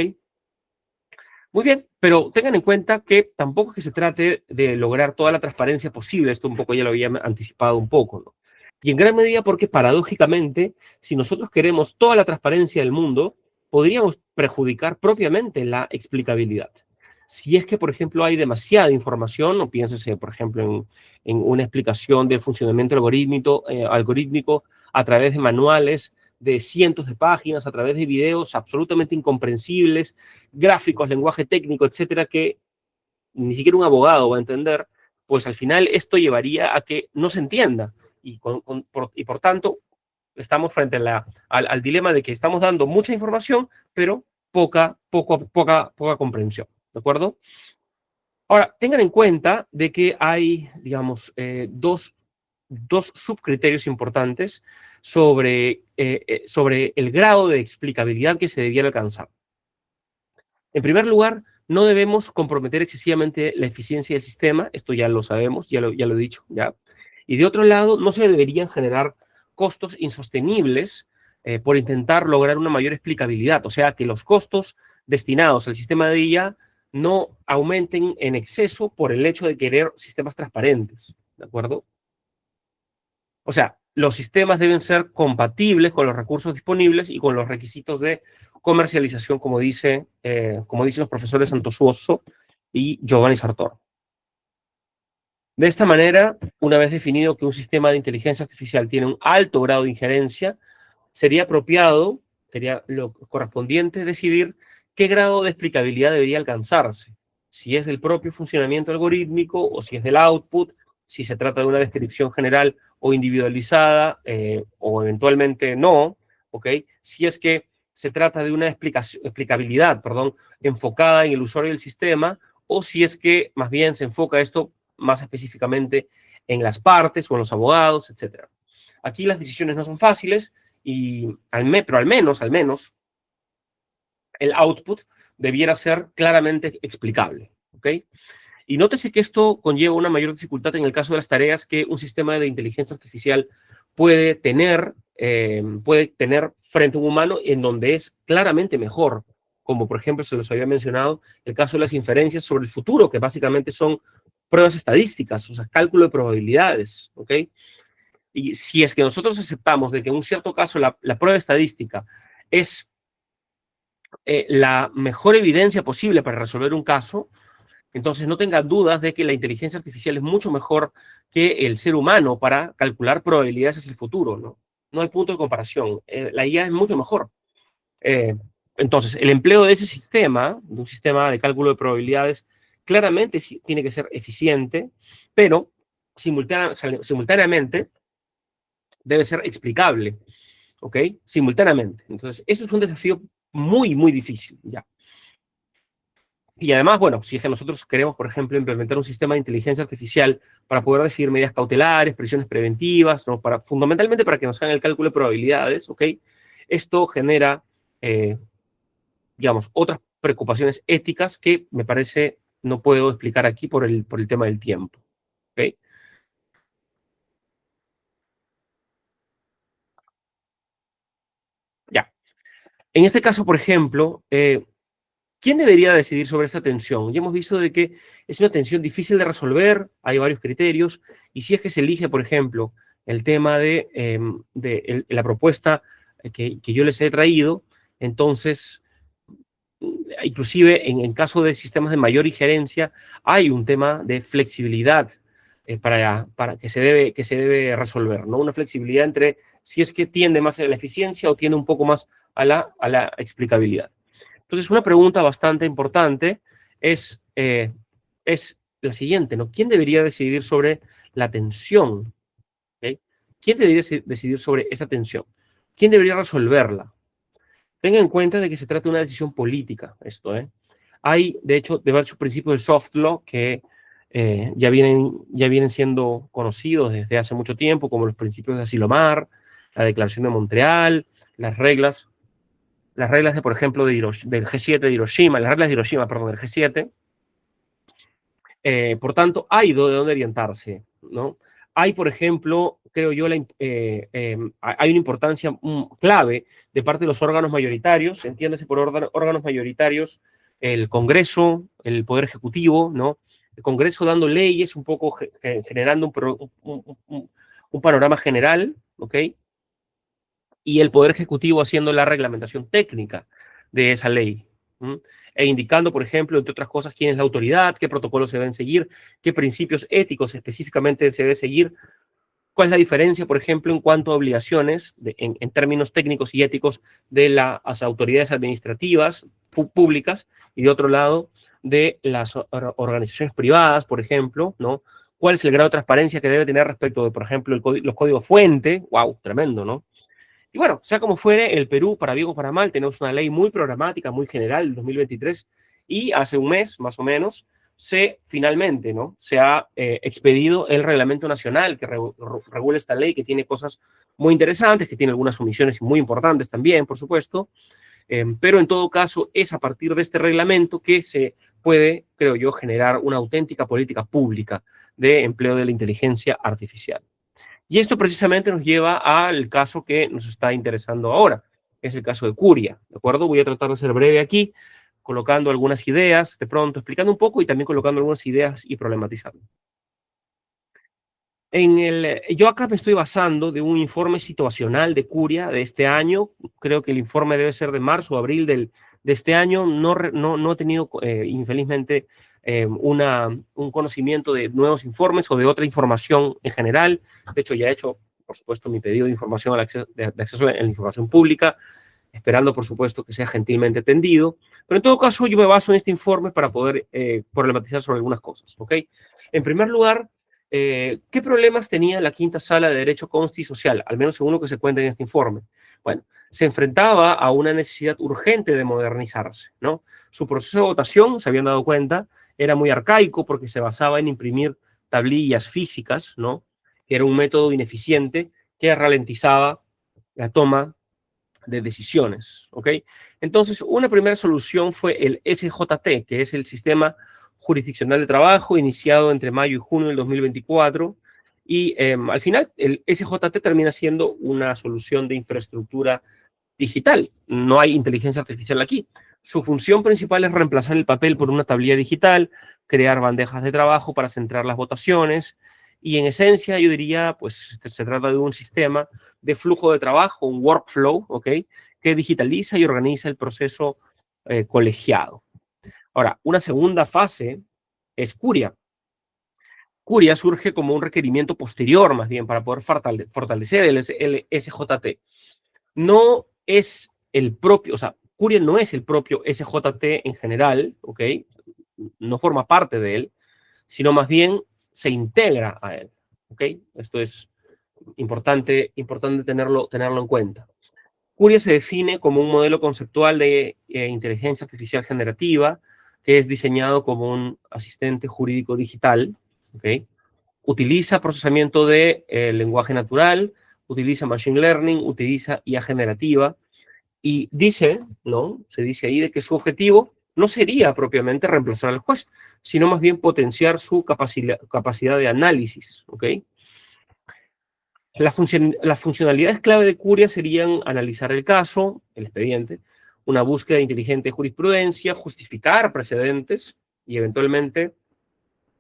Muy bien, pero tengan en cuenta que tampoco es que se trate de lograr toda la transparencia posible, esto un poco ya lo había anticipado un poco, ¿no? Y en gran medida porque paradójicamente, si nosotros queremos toda la transparencia del mundo, podríamos perjudicar propiamente la explicabilidad. Si es que, por ejemplo, hay demasiada información, o piénsese, por ejemplo, en una explicación del funcionamiento algorítmico a través de manuales de cientos de páginas, a través de videos absolutamente incomprensibles, gráficos, lenguaje técnico, etcétera, que ni siquiera un abogado va a entender, pues al final esto llevaría a que no se entienda y por tanto estamos frente al dilema de que estamos dando mucha información, pero poca comprensión, ¿de acuerdo? Ahora, tengan en cuenta de que hay, digamos, dos subcriterios importantes sobre el grado de explicabilidad que se debiera alcanzar. En primer lugar, no debemos comprometer excesivamente la eficiencia del sistema, esto ya lo sabemos, ya lo he dicho, ¿ya? Y de otro lado, no se deberían generar costos insostenibles por intentar lograr una mayor explicabilidad, o sea, que los costos destinados al sistema de IA no aumenten en exceso por el hecho de querer sistemas transparentes, ¿de acuerdo? O sea, los sistemas deben ser compatibles con los recursos disponibles y con los requisitos de comercialización, como dicen los profesores Santosuoso y Giovanni Sartor. De esta manera, una vez definido que un sistema de inteligencia artificial tiene un alto grado de injerencia, sería apropiado, sería lo correspondiente decidir qué grado de explicabilidad debería alcanzarse, si es del propio funcionamiento algorítmico o si es del output, si se trata de una descripción general o individualizada o eventualmente no, ¿ok? Si es que se trata de una explicabilidad, perdón, enfocada en el usuario del sistema o si es que más bien se enfoca esto más específicamente en las partes o en los abogados, etcétera. Aquí las decisiones no son fáciles, pero al menos, el output debiera ser claramente explicable, ¿ok? Y nótese que esto conlleva una mayor dificultad en el caso de las tareas que un sistema de inteligencia artificial puede tener frente a un humano en donde es claramente mejor, como por ejemplo se los había mencionado, el caso de las inferencias sobre el futuro, que básicamente son pruebas estadísticas, o sea, cálculo de probabilidades, ¿ok? Y si es que nosotros aceptamos de que en un cierto caso la prueba estadística es la mejor evidencia posible para resolver un caso, entonces no tengan dudas de que la inteligencia artificial es mucho mejor que el ser humano para calcular probabilidades hacia el futuro, ¿no? No hay punto de comparación. La IA es mucho mejor. Eh, entonces, el empleo de ese sistema, de un sistema de cálculo de probabilidades, claramente sí, tiene que ser eficiente, pero simultáneamente debe ser explicable, ¿ok? Simultáneamente. Entonces, eso es un desafío muy, muy difícil, ya. Y además, bueno, si es que nosotros queremos, por ejemplo, implementar un sistema de inteligencia artificial para poder decidir medidas cautelares, prisiones preventivas, ¿no? Fundamentalmente para que nos hagan el cálculo de probabilidades, ¿ok? Esto genera, eh, digamos, otras preocupaciones éticas que me parece no puedo explicar aquí por el tema del tiempo, ¿ok? Ya. En este caso, por ejemplo, ¿quién debería decidir sobre esta tensión? Ya hemos visto de que es una tensión difícil de resolver, hay varios criterios, y si es que se elige, por ejemplo, el tema de la propuesta que yo les he traído, entonces, inclusive en caso de sistemas de mayor injerencia, hay un tema de flexibilidad para que se debe resolver, ¿no? Una flexibilidad entre si es que tiende más a la eficiencia o tiende un poco más a la explicabilidad. Entonces, una pregunta bastante importante es la siguiente, ¿no? ¿Quién debería decidir sobre la tensión? ¿Ok? ¿Quién debería decidir sobre esa tensión? ¿Quién debería resolverla? Tenga en cuenta de que se trata de una decisión política, esto, ¿eh? Hay, de hecho, diversos principios del soft law que ya vienen siendo conocidos desde hace mucho tiempo, como los principios de Asilomar, la Declaración de Montreal, las reglas de, por ejemplo, del G7 de Hiroshima, las reglas de Hiroshima, perdón, del G7. Por tanto, hay de dónde orientarse, ¿no? Hay, por ejemplo, creo yo, hay una importancia clave de parte de los órganos mayoritarios, entiéndase por órganos mayoritarios, el Congreso, el Poder Ejecutivo, ¿no? El Congreso dando leyes, un poco generando un panorama general, ¿ok? Y el Poder Ejecutivo haciendo la reglamentación técnica de esa ley. ¿M? E indicando, por ejemplo, entre otras cosas, quién es la autoridad, qué protocolos se deben seguir, qué principios éticos específicamente se debe seguir, cuál es la diferencia, por ejemplo, en cuanto a obligaciones en términos técnicos y éticos de las autoridades administrativas públicas y de otro lado de las organizaciones privadas, por ejemplo, ¿no? ¿Cuál es el grado de transparencia que debe tener respecto de, por ejemplo, los códigos fuente? ¡Wow! Tremendo, ¿no? Y bueno, sea como fuere, el Perú, para bien o para mal, tenemos una ley muy programática, muy general, del 2023, y hace un mes, más o menos, finalmente, ¿no? Se ha expedido el reglamento nacional que regula esta ley, que tiene cosas muy interesantes, que tiene algunas omisiones muy importantes también, por supuesto, pero en todo caso es a partir de este reglamento que se puede, creo yo, generar una auténtica política pública de empleo de la inteligencia artificial. Y esto precisamente nos lleva al caso que nos está interesando ahora, que es el caso de Curia, ¿de acuerdo? Voy a tratar de ser breve aquí, colocando algunas ideas, de pronto explicando un poco y también colocando algunas ideas y problematizando. Yo acá me estoy basando de un informe situacional de Curia de este año. Creo que el informe debe ser de marzo o abril de este año. No he tenido, infelizmente, un conocimiento de nuevos informes o de otra información en general. De hecho, ya he hecho, por supuesto, mi pedido de información de acceso a la información pública, esperando, por supuesto, que sea gentilmente atendido. Pero en todo caso, yo me baso en este informe para poder problematizar sobre algunas cosas. ¿Ok? En primer lugar, ¿qué problemas tenía la quinta sala de Derecho Consti Social? Al menos según lo que se cuenta en este informe. Bueno, se enfrentaba a una necesidad urgente de modernizarse, ¿no? Su proceso de votación, se habían dado cuenta, era muy arcaico porque se basaba en imprimir tablillas físicas, ¿no? Que era un método ineficiente que ralentizaba la toma de decisiones, ¿ok? Entonces, una primera solución fue el SJT, que es el Sistema Jurisdiccional de Trabajo, iniciado entre mayo y junio del 2024, y al final el SJT termina siendo una solución de infraestructura digital. No hay inteligencia artificial aquí. Su función principal es reemplazar el papel por una tablilla digital, crear bandejas de trabajo para centrar las votaciones y en esencia yo diría, pues se trata de un sistema de flujo de trabajo, un workflow, ¿ok? Que digitaliza y organiza el proceso colegiado. Ahora, una segunda fase es Curia. Curia surge como un requerimiento posterior, más bien, para poder fortalecer el SJT. No es el propio, o sea, Curia no es el propio SJT en general, ¿ok? No forma parte de él, sino más bien se integra a él, ¿ok? Esto es importante tenerlo en cuenta. Curia se define como un modelo conceptual de inteligencia artificial generativa que es diseñado como un asistente jurídico digital, ¿ok? Utiliza procesamiento de lenguaje natural, utiliza machine learning, utiliza IA generativa y dice, ¿no? Se dice ahí de que su objetivo no sería propiamente reemplazar al juez, sino más bien potenciar su capacidad de análisis, ¿ok? Las funcionalidades clave de Curia serían analizar el caso, el expediente, una búsqueda inteligente de jurisprudencia, justificar precedentes y eventualmente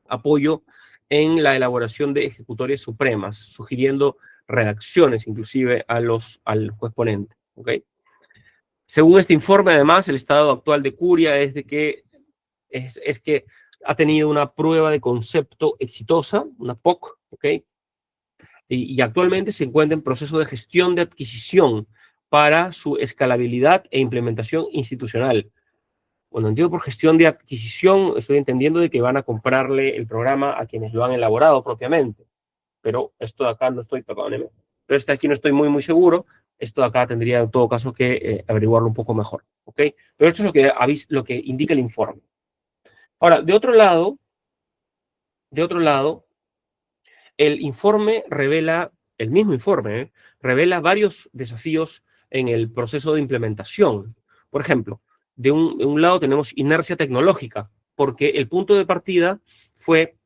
apoyo en la elaboración de ejecutorias supremas, sugiriendo redacciones inclusive al juez ponente. ¿Okay? Según este informe, además, el estado actual de Curia es de que, es que ha tenido una prueba de concepto exitosa, una POC, ¿ok? Y actualmente se encuentra en proceso de gestión de adquisición para su escalabilidad e implementación institucional. Cuando entiendo por gestión de adquisición, estoy entendiendo de que van a comprarle el programa a quienes lo han elaborado propiamente. Pero esto de acá no estoy, perdóneme, pero este aquí no estoy muy seguro. Esto de acá tendría en todo caso que averiguarlo un poco mejor, ¿ok? Pero esto es lo que indica el informe. Ahora, de otro lado, el informe revela, el mismo informe, revela varios desafíos en el proceso de implementación. Por ejemplo, de un lado tenemos inercia tecnológica, porque el punto de partida fue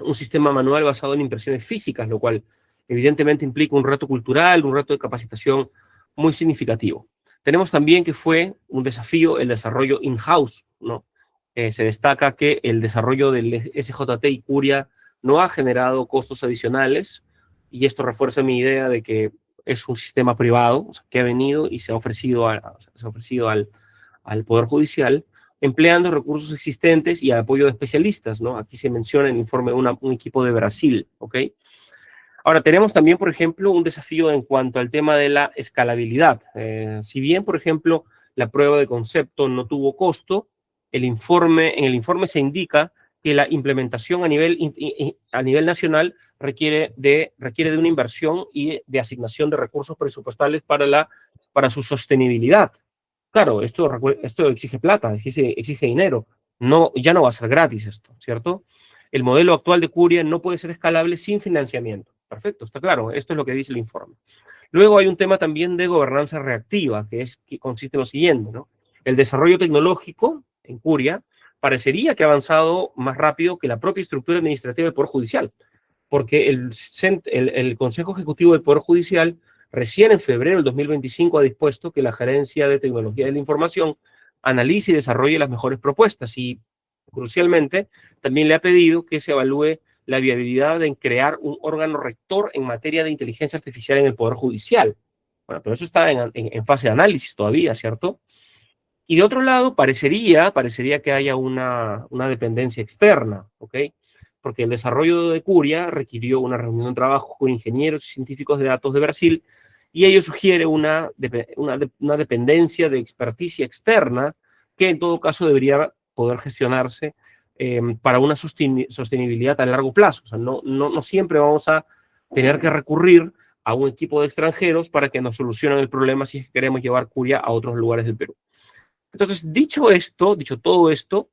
un sistema manual basado en impresiones físicas, lo cual evidentemente implica un reto cultural, un reto de capacitación muy significativo. Tenemos también que fue un desafío el desarrollo in-house, ¿no? Se destaca que el desarrollo del SJT y Curia no ha generado costos adicionales y esto refuerza mi idea de que es un sistema privado, o sea, que ha venido y se ha ofrecido, al Poder Judicial empleando recursos existentes y al apoyo de especialistas, ¿no? Aquí se menciona en el informe un equipo de Brasil, ¿ok? Ahora, tenemos también, por ejemplo, un desafío en cuanto al tema de la escalabilidad. Si bien, por ejemplo, la prueba de concepto no tuvo costo, en el informe se indica que la implementación a nivel nacional requiere de una inversión y de asignación de recursos presupuestales para su sostenibilidad. Claro, esto exige plata, exige dinero. No, ya no va a ser gratis esto, ¿cierto? El modelo actual de Curia no puede ser escalable sin financiamiento. Perfecto, está claro. Esto es lo que dice el informe. Luego hay un tema también de gobernanza reactiva, que consiste en lo siguiente, ¿no? El desarrollo tecnológico en Curia parecería que ha avanzado más rápido que la propia estructura administrativa del Poder Judicial, porque el Consejo Ejecutivo del Poder Judicial recién en febrero del 2025 ha dispuesto que la Gerencia de Tecnología de la Información analice y desarrolle las mejores propuestas y, crucialmente, también le ha pedido que se evalúe la viabilidad de crear un órgano rector en materia de inteligencia artificial en el Poder Judicial. Bueno, pero eso está en fase de análisis todavía, ¿cierto? Y de otro lado, parecería que haya una dependencia externa, ¿ok? Porque el desarrollo de Curia requirió una reunión de trabajo con ingenieros y científicos de datos de Brasil y ello sugiere una dependencia de experticia externa que en todo caso debería poder gestionarse para una sostenibilidad a largo plazo. O sea, no siempre vamos a tener que recurrir a un equipo de extranjeros para que nos solucionen el problema si es que queremos llevar Curia a otros lugares del Perú. Entonces, dicho todo esto,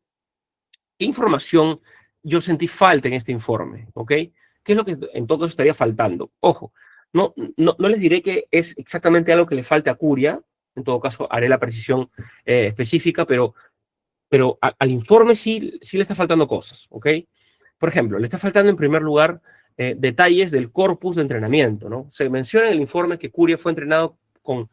¿qué información yo sentí falta en este informe? ¿Ok? ¿Qué es lo que en todo caso estaría faltando? Ojo, no les diré que es exactamente algo que le falte a Curia, en todo caso haré la precisión específica, pero al informe sí le está faltando cosas, ¿ok? Por ejemplo, le está faltando en primer lugar detalles del corpus de entrenamiento, ¿no? Se menciona en el informe que Curia fue entrenado con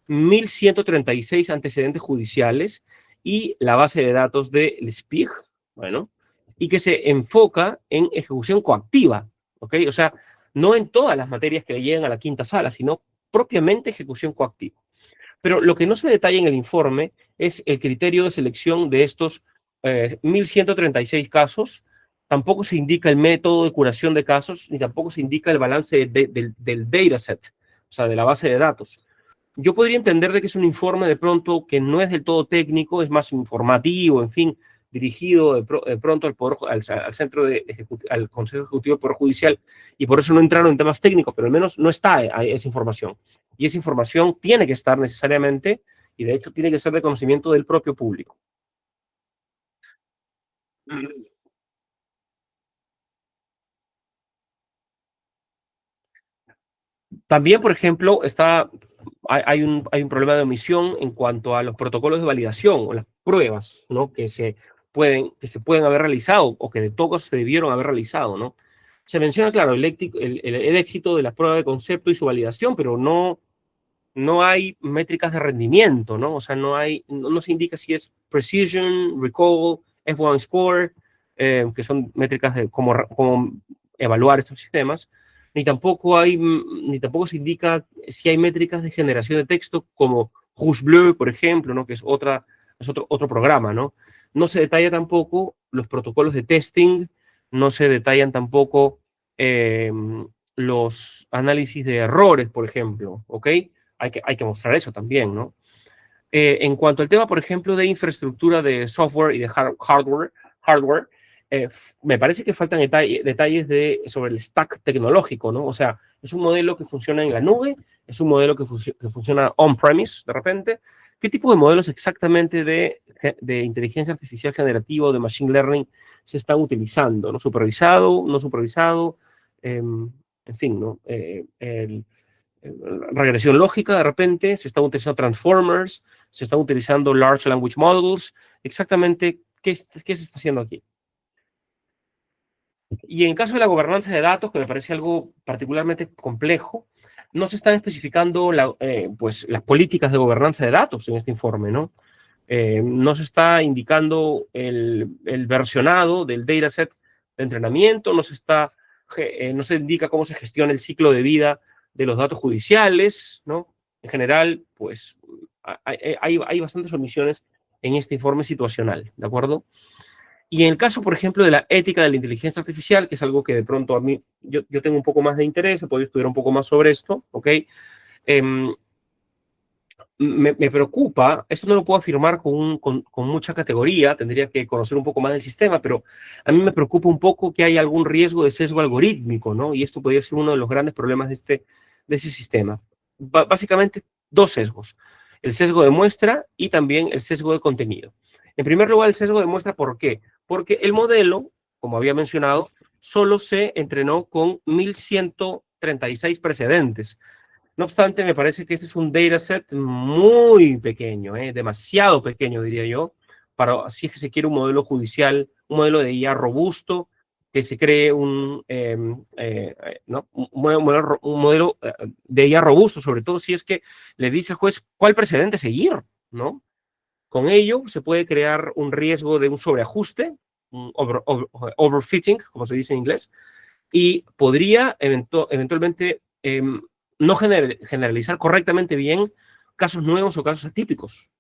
1.136 antecedentes judiciales y la base de datos de SPIG, bueno, y que se enfoca en ejecución coactiva, ¿ok? O sea, no en todas las materias que le llegan a la quinta sala, sino propiamente ejecución coactiva. Pero lo que no se detalla en el informe es el criterio de selección de estos 1.136 casos. Tampoco se indica el método de curación de casos, ni tampoco se indica el balance del dataset, o sea, de la base de datos. Yo podría entender de que es un informe de pronto que no es del todo técnico, es más informativo, en fin, dirigido de pronto al centro al Consejo Ejecutivo del Poder Judicial, y por eso no entraron en temas técnicos, pero al menos no está esa información. Y esa información tiene que estar necesariamente, y de hecho tiene que ser de conocimiento del propio público. También, por ejemplo, hay un problema de omisión en cuanto a los protocolos de validación o las pruebas, ¿no? Que se pueden haber realizado o que de todos se debieron haber realizado, ¿no? Se menciona, claro, el éxito de la prueba de concepto y su validación, pero no hay métricas de rendimiento, ¿no? O sea, no se indica si es precision, recall, F1 score, que son métricas de cómo evaluar estos sistemas, ni tampoco se indica si hay métricas de generación de texto como Rouge Bleu, por ejemplo, ¿no? Que es otro programa, ¿no? No se detalla tampoco los protocolos de testing, no se detallan tampoco eh, los análisis de errores, por ejemplo, ¿ok? Hay que mostrar eso también, ¿no? En cuanto al tema, por ejemplo, de infraestructura de software y de hardware, me parece que faltan detalles sobre el stack tecnológico, ¿no? O sea, es un modelo que funciona en la nube, es un modelo que funciona on-premise de repente. ¿Qué tipo de modelos exactamente de inteligencia artificial generativa o de machine learning se están utilizando? ¿No? ¿Supervisado? ¿No supervisado? En fin, ¿no? Regresión lógica, de repente, se están utilizando transformers, se están utilizando large language models. Exactamente, ¿qué se está haciendo aquí? Y en caso de la gobernanza de datos, que me parece algo particularmente complejo, no se están especificando pues, las políticas de gobernanza de datos en este informe, ¿no? No se está indicando el versionado del dataset de entrenamiento, no se indica cómo se gestiona el ciclo de vida de los datos judiciales, ¿no? En general, pues hay bastantes omisiones en este informe situacional, ¿de acuerdo? Y en el caso, por ejemplo, de la ética de la inteligencia artificial, que es algo que de pronto a mí, yo tengo un poco más de interés, he podido estudiar un poco más sobre esto, ¿ok? Eh, me preocupa, esto no lo puedo afirmar con mucha categoría, tendría que conocer un poco más del sistema, pero a mí me preocupa un poco que hay algún riesgo de sesgo algorítmico, ¿no? Y esto podría ser uno de los grandes problemas de ese sistema. Básicamente, dos sesgos, el sesgo de muestra y también el sesgo de contenido. En primer lugar, el sesgo de muestra, ¿por qué? Porque el modelo, como había mencionado, solo se entrenó con 1136 precedentes. No obstante, me parece que este es un dataset muy pequeño, demasiado pequeño, diría yo, para si es que se quiere un modelo judicial, un modelo de IA robusto, que se cree ¿no? un modelo de IA robusto, sobre todo si es que le dice al juez cuál precedente seguir, ¿no? Con ello se puede crear un riesgo de un sobreajuste, un overfitting, como se dice en inglés, y podría eventualmente no generalizar correctamente bien casos nuevos o casos atípicos.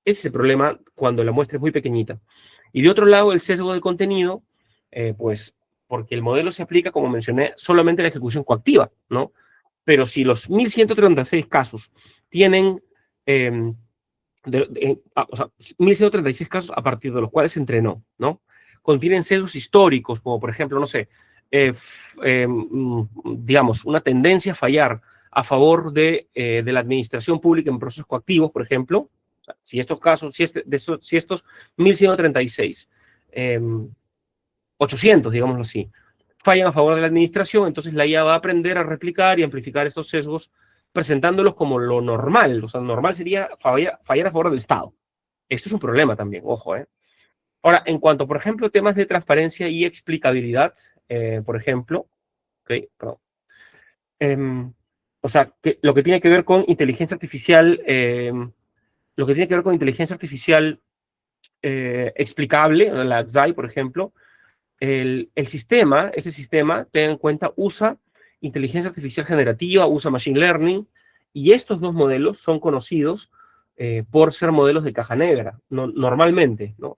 Ese es el problema cuando la muestra es muy pequeñita. Y de otro lado, el sesgo del contenido, pues porque el modelo se aplica, como mencioné, solamente a la ejecución coactiva, ¿no? Pero si los 1136 casos tienen eh, o sea, 1136 casos a partir de los cuales se entrenó, ¿no? Contienen sesgos históricos, como por ejemplo, no sé, digamos, una tendencia a fallar a favor de la administración pública en procesos coactivos, por ejemplo. O sea, si estos casos, si estos 1136, 800, digámoslo así, fallan a favor de la administración, entonces la IA va a aprender a replicar y amplificar estos sesgos presentándolos como lo normal. O sea, normal sería fallar a favor del Estado. Esto es un problema también, ojo, ¿eh? Ahora, en cuanto, por ejemplo, temas de transparencia y explicabilidad, por ejemplo, okay, perdón, o sea, lo que tiene que ver con inteligencia artificial, lo que tiene que ver con inteligencia artificial explicable, la XAI, por ejemplo, ese sistema, ten en cuenta, usa inteligencia artificial generativa, usa machine learning, y estos dos modelos son conocidos por ser modelos de caja negra, normalmente, ¿no?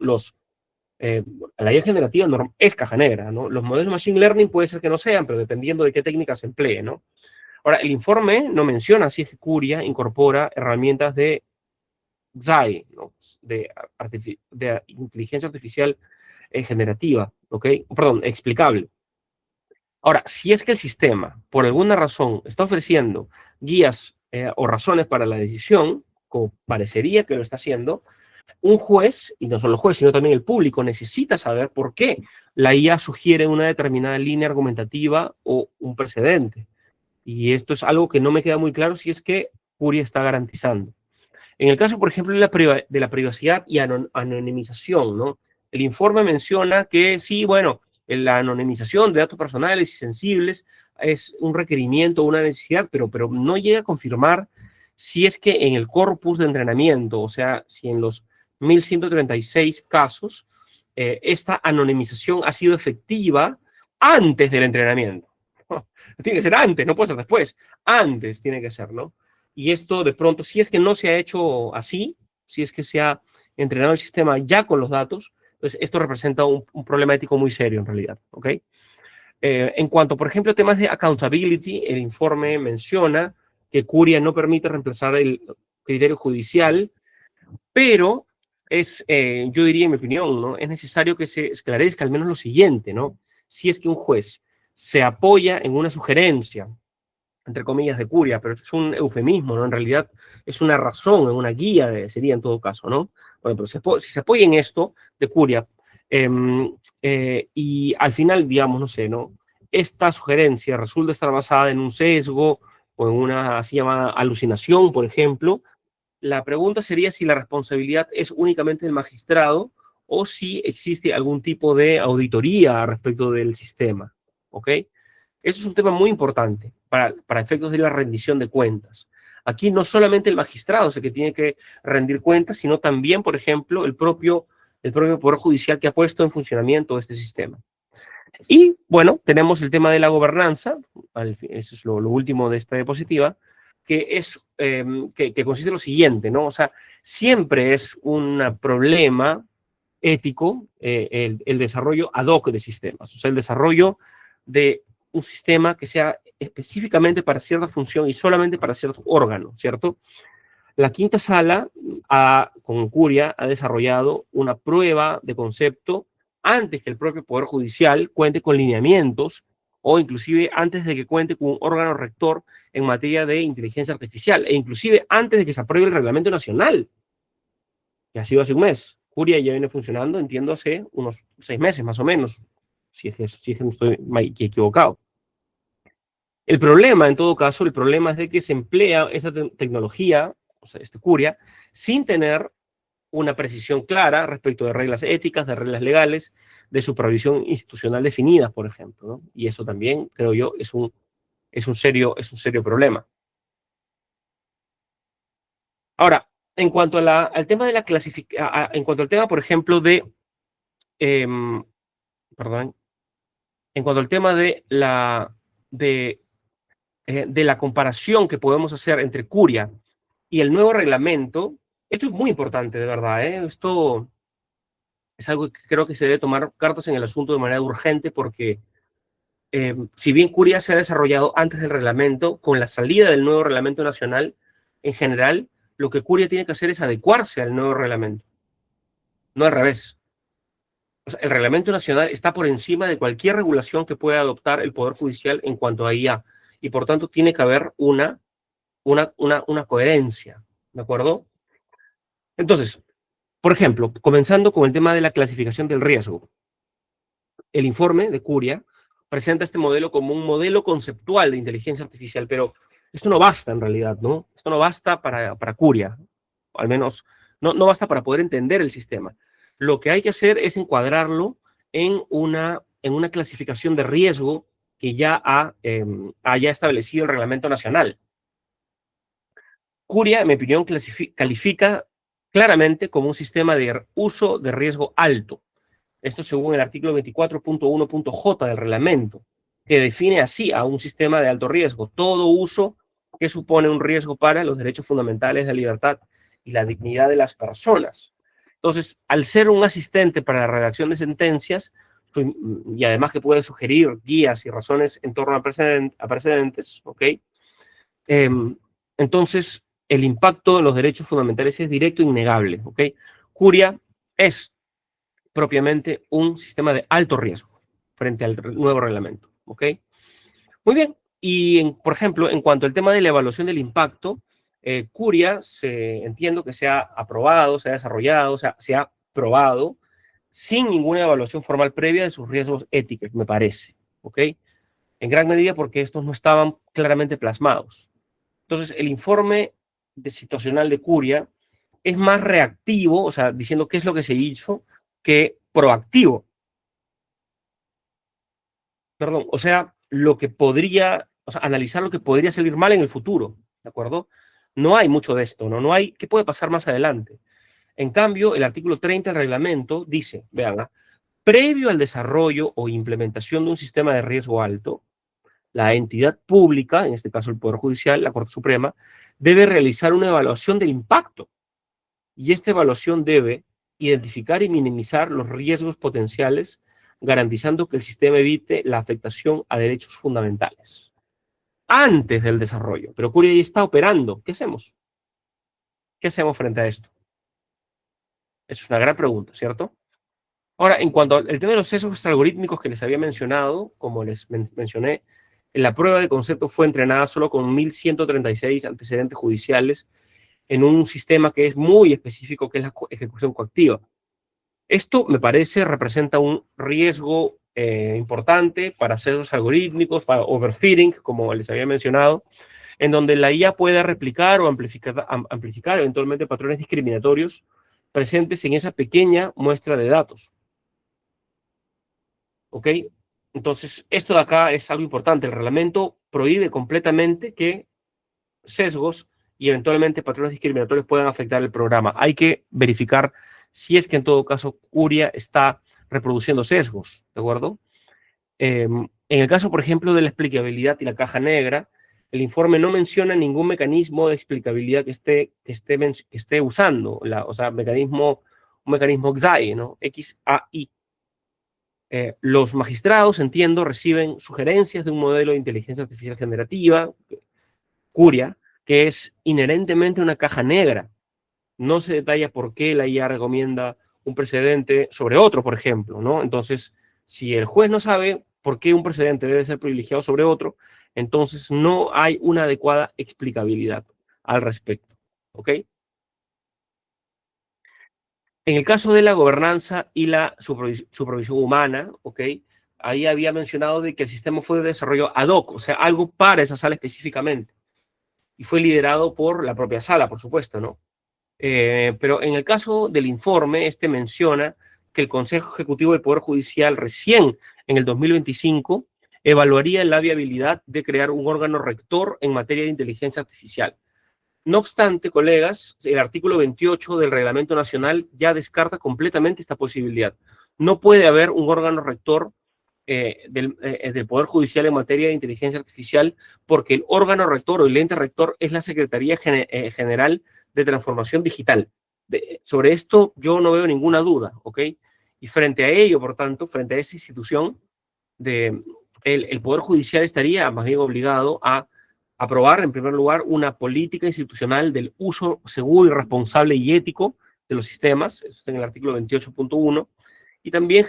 Eh, la IA generativa es caja negra, ¿no? Los modelos de machine learning puede ser que no sean, pero dependiendo de qué técnicas se emplee, ¿no? Ahora, el informe no menciona si es que Curia incorpora herramientas de XAI, ¿no? de inteligencia artificial generativa, ¿ok? Perdón, explicable. Ahora, si es que el sistema, por alguna razón, está ofreciendo guías o razones para la decisión, como parecería que lo está haciendo, Un juez, y no solo el juez, sino también el público, necesita saber por qué la IA sugiere una determinada línea argumentativa o un precedente. Y esto es algo que no me queda muy claro si es que Curia está garantizando. En el caso, por ejemplo, de la privacidad y anonimización, ¿no? El informe menciona que sí, bueno, la anonimización de datos personales y sensibles es un requerimiento, una necesidad, pero no llega a confirmar si es que en el corpus de entrenamiento, o sea, si en los 1136 casos, esta anonimización ha sido efectiva antes del entrenamiento. Tiene que ser antes, no puede ser después. Antes tiene que ser, ¿no? Y esto de pronto, si es que no se ha hecho así, si es que se ha entrenado el sistema ya con los datos, pues esto representa un problema ético muy serio en realidad, ¿ok? En cuanto, por ejemplo, a temas de accountability, el informe menciona que Curia no permite reemplazar el criterio judicial, pero yo diría en mi opinión, ¿no? Es necesario que se esclarezca al menos lo siguiente, ¿no? Si es que un juez se apoya en una sugerencia, entre comillas, de Curia, pero es un eufemismo, ¿no? En realidad es una razón, una guía, sería en todo caso, ¿no? Bueno, pero si se apoya en esto de Curia, y al final, digamos, no sé, ¿no? Esta sugerencia resulta estar basada en un sesgo o en una así llamada alucinación, por ejemplo, la pregunta sería si la responsabilidad es únicamente del magistrado o si existe algún tipo de auditoría respecto del sistema, ¿ok? Eso es un tema muy importante para efectos de la rendición de cuentas. Aquí no solamente el magistrado es el que tiene que rendir cuentas, sino también, por ejemplo, el propio Poder Judicial que ha puesto en funcionamiento este sistema. Y bueno, tenemos el tema de la gobernanza, eso es lo último de esta diapositiva, que consiste en lo siguiente, ¿no? O sea, siempre es un problema ético el desarrollo ad hoc de sistemas, o sea, el desarrollo de un sistema que sea específicamente para cierta función y solamente para cierto órgano, ¿cierto? La quinta sala, con Curia, ha desarrollado una prueba de concepto antes que el propio Poder Judicial cuente con lineamientos o inclusive antes de que cuente con un órgano rector en materia de inteligencia artificial e inclusive antes de que se apruebe el reglamento nacional, que ha sido hace un mes. Curia ya viene funcionando, entiendo, hace unos 6 meses más o menos, si es que no estoy equivocado. El problema, en todo caso, el problema es de que se emplea esta tecnología, o sea, Curia, sin tener una precisión clara respecto de reglas éticas, de reglas legales, de supervisión institucional definidas, por ejemplo, ¿no? Y eso también, creo yo, es un serio problema. Ahora, en cuanto al tema de la clasificación, en cuanto al tema, por ejemplo, em, perdón, en cuanto al tema de, de la comparación que podemos hacer entre Curia y el nuevo reglamento, esto es muy importante, de verdad, ¿eh? Esto es algo que creo que se debe tomar cartas en el asunto de manera urgente porque si bien Curia se ha desarrollado antes del reglamento, con la salida del nuevo reglamento nacional, en general, lo que Curia tiene que hacer es adecuarse al nuevo reglamento, no al revés. O sea, el reglamento nacional está por encima de cualquier regulación que pueda adoptar el Poder Judicial en cuanto a IA, y por tanto tiene que haber una coherencia, ¿de acuerdo? Entonces, por ejemplo, comenzando con el tema de la clasificación del riesgo. El informe de Curia presenta este modelo como un modelo conceptual de inteligencia artificial, pero esto no basta en realidad, ¿no? Esto no basta para Curia, al menos no basta para poder entender el sistema. Lo que hay que hacer es encuadrarlo en una clasificación de riesgo que ya haya establecido el reglamento nacional. Curia, en mi opinión, califica claramente como un sistema de uso de riesgo alto. Esto según el artículo 24.1.j del reglamento, que define así a un sistema de alto riesgo, todo uso que supone un riesgo para los derechos fundamentales, la libertad y la dignidad de las personas. Entonces, al ser un asistente para la redacción de sentencias, y además que puede sugerir guías y razones en torno a precedentes, ¿ok? Entonces, el impacto en los derechos fundamentales es directo e innegable, ¿ok? Curia es propiamente un sistema de alto riesgo frente al nuevo reglamento, ¿ok? Muy bien. Y, por ejemplo, en cuanto al tema de la evaluación del impacto, Curia, entiendo que se ha aprobado, se ha desarrollado, o sea, se ha probado sin ninguna evaluación formal previa de sus riesgos éticos, me parece, ¿ok? En gran medida porque estos no estaban claramente plasmados. Entonces, el informe situacional de Curia es más reactivo, o sea, diciendo qué es lo que se hizo, que proactivo. Perdón, o sea, lo que podría, o sea, analizar lo que podría salir mal en el futuro, ¿de acuerdo? No hay mucho de esto, ¿no? No hay, ¿qué puede pasar más adelante? En cambio, el artículo 30 del reglamento dice, vean, previo al desarrollo o implementación de un sistema de riesgo alto, la entidad pública, en este caso el Poder Judicial, la Corte Suprema, debe realizar una evaluación del impacto y esta evaluación debe identificar y minimizar los riesgos potenciales, garantizando que el sistema evite la afectación a derechos fundamentales antes del desarrollo. Pero Curia ya está operando. ¿Qué hacemos? ¿Qué hacemos frente a esto? Es una gran pregunta, ¿cierto? Ahora, en cuanto al tema de los sesgos algorítmicos que les había mencionado, como les mencioné, la prueba de concepto fue entrenada solo con 1.136 antecedentes judiciales en un sistema que es muy específico, que es la ejecución coactiva. Esto me parece representa un riesgo importante para sesgos algorítmicos, para overfitting, como les había mencionado, en donde la IA pueda replicar o amplificar eventualmente patrones discriminatorios presentes en esa pequeña muestra de datos. ¿Ok? Entonces, esto de acá es algo importante. El reglamento prohíbe completamente que sesgos y eventualmente patrones discriminatorios puedan afectar el programa. Hay que verificar si es que en todo caso Curia está reproduciendo sesgos, ¿de acuerdo? En el caso, por ejemplo, de la explicabilidad y la caja negra, el informe no menciona ningún mecanismo de explicabilidad que esté usando, o sea, un mecanismo XAI, ¿no? XAI. Los magistrados, entiendo, reciben sugerencias de un modelo de inteligencia artificial generativa, Curia, que es inherentemente una caja negra. No se detalla por qué la IA recomienda un precedente sobre otro, por ejemplo, ¿no? Entonces, si el juez no sabe por qué un precedente debe ser privilegiado sobre otro, entonces no hay una adecuada explicabilidad al respecto, ¿ok? En el caso de la gobernanza y la supervisión humana, ¿ok? Ahí había mencionado de que el sistema fue de desarrollo ad hoc, o sea, algo para esa sala específicamente. Y fue liderado por la propia sala, por supuesto, ¿no? Pero en el caso del informe, este menciona que el Consejo Ejecutivo del Poder Judicial recién en el 2025 evaluaría la viabilidad de crear un órgano rector en materia de inteligencia artificial. No obstante, colegas, el artículo 28 del Reglamento Nacional ya descarta completamente esta posibilidad. No puede haber un órgano rector del Poder Judicial en materia de inteligencia artificial, porque el órgano rector o el ente rector es la Secretaría General de Transformación Digital. Sobre esto yo no veo ninguna duda, ¿ok? Y frente a ello, por tanto, frente a esa institución, el Poder Judicial estaría más bien obligado a aprobar, en primer lugar, una política institucional del uso seguro y responsable y ético de los sistemas, eso está en el artículo 28.1, y también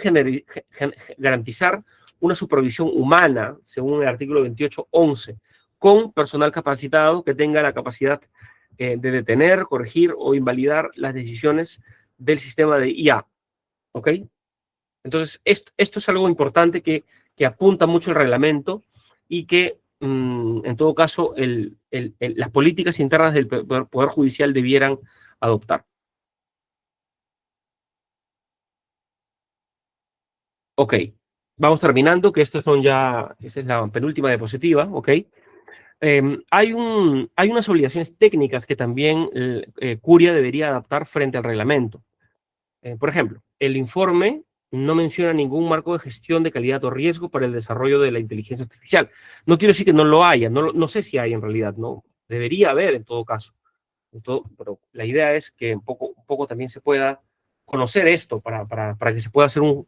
garantizar una supervisión humana, según el artículo 28.11, con personal capacitado que tenga la capacidad de detener, corregir o invalidar las decisiones del sistema de IA. ¿Ok? Entonces, esto es algo importante que apunta mucho el reglamento y que, en todo caso, las políticas internas del Poder Judicial debieran adoptar. Ok, vamos terminando, que estas son ya, esta es la penúltima diapositiva, ok. Hay unas obligaciones técnicas que también Curia debería adaptar frente al reglamento. Por ejemplo, el informe no menciona ningún marco de gestión de calidad o riesgo para el desarrollo de la inteligencia artificial. No quiero decir que no lo haya, no sé si hay en realidad, ¿no? Debería haber en todo caso. Pero la idea es que un poco también se pueda conocer esto para que se pueda hacer un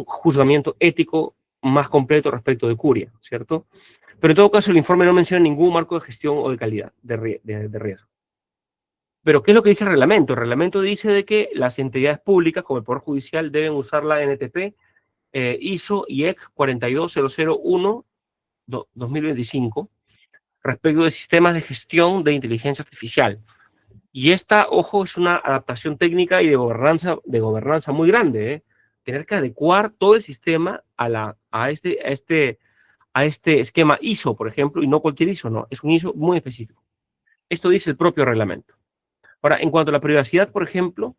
juzgamiento ético más completo respecto de Curia, ¿cierto? Pero en todo caso, el informe no menciona ningún marco de gestión o de calidad de riesgo. Pero ¿qué es lo que dice el reglamento? El reglamento dice de que las entidades públicas, como el Poder Judicial, deben usar la NTP, ISO y EC 42001-2025 respecto de sistemas de gestión de inteligencia artificial. Y esta, ojo, es una adaptación técnica y de gobernanza muy grande, ¿eh? Tener que adecuar todo el sistema a este esquema ISO, por ejemplo, y no cualquier ISO, no, es un ISO muy específico. Esto dice el propio reglamento. Ahora, en cuanto a la privacidad, por ejemplo,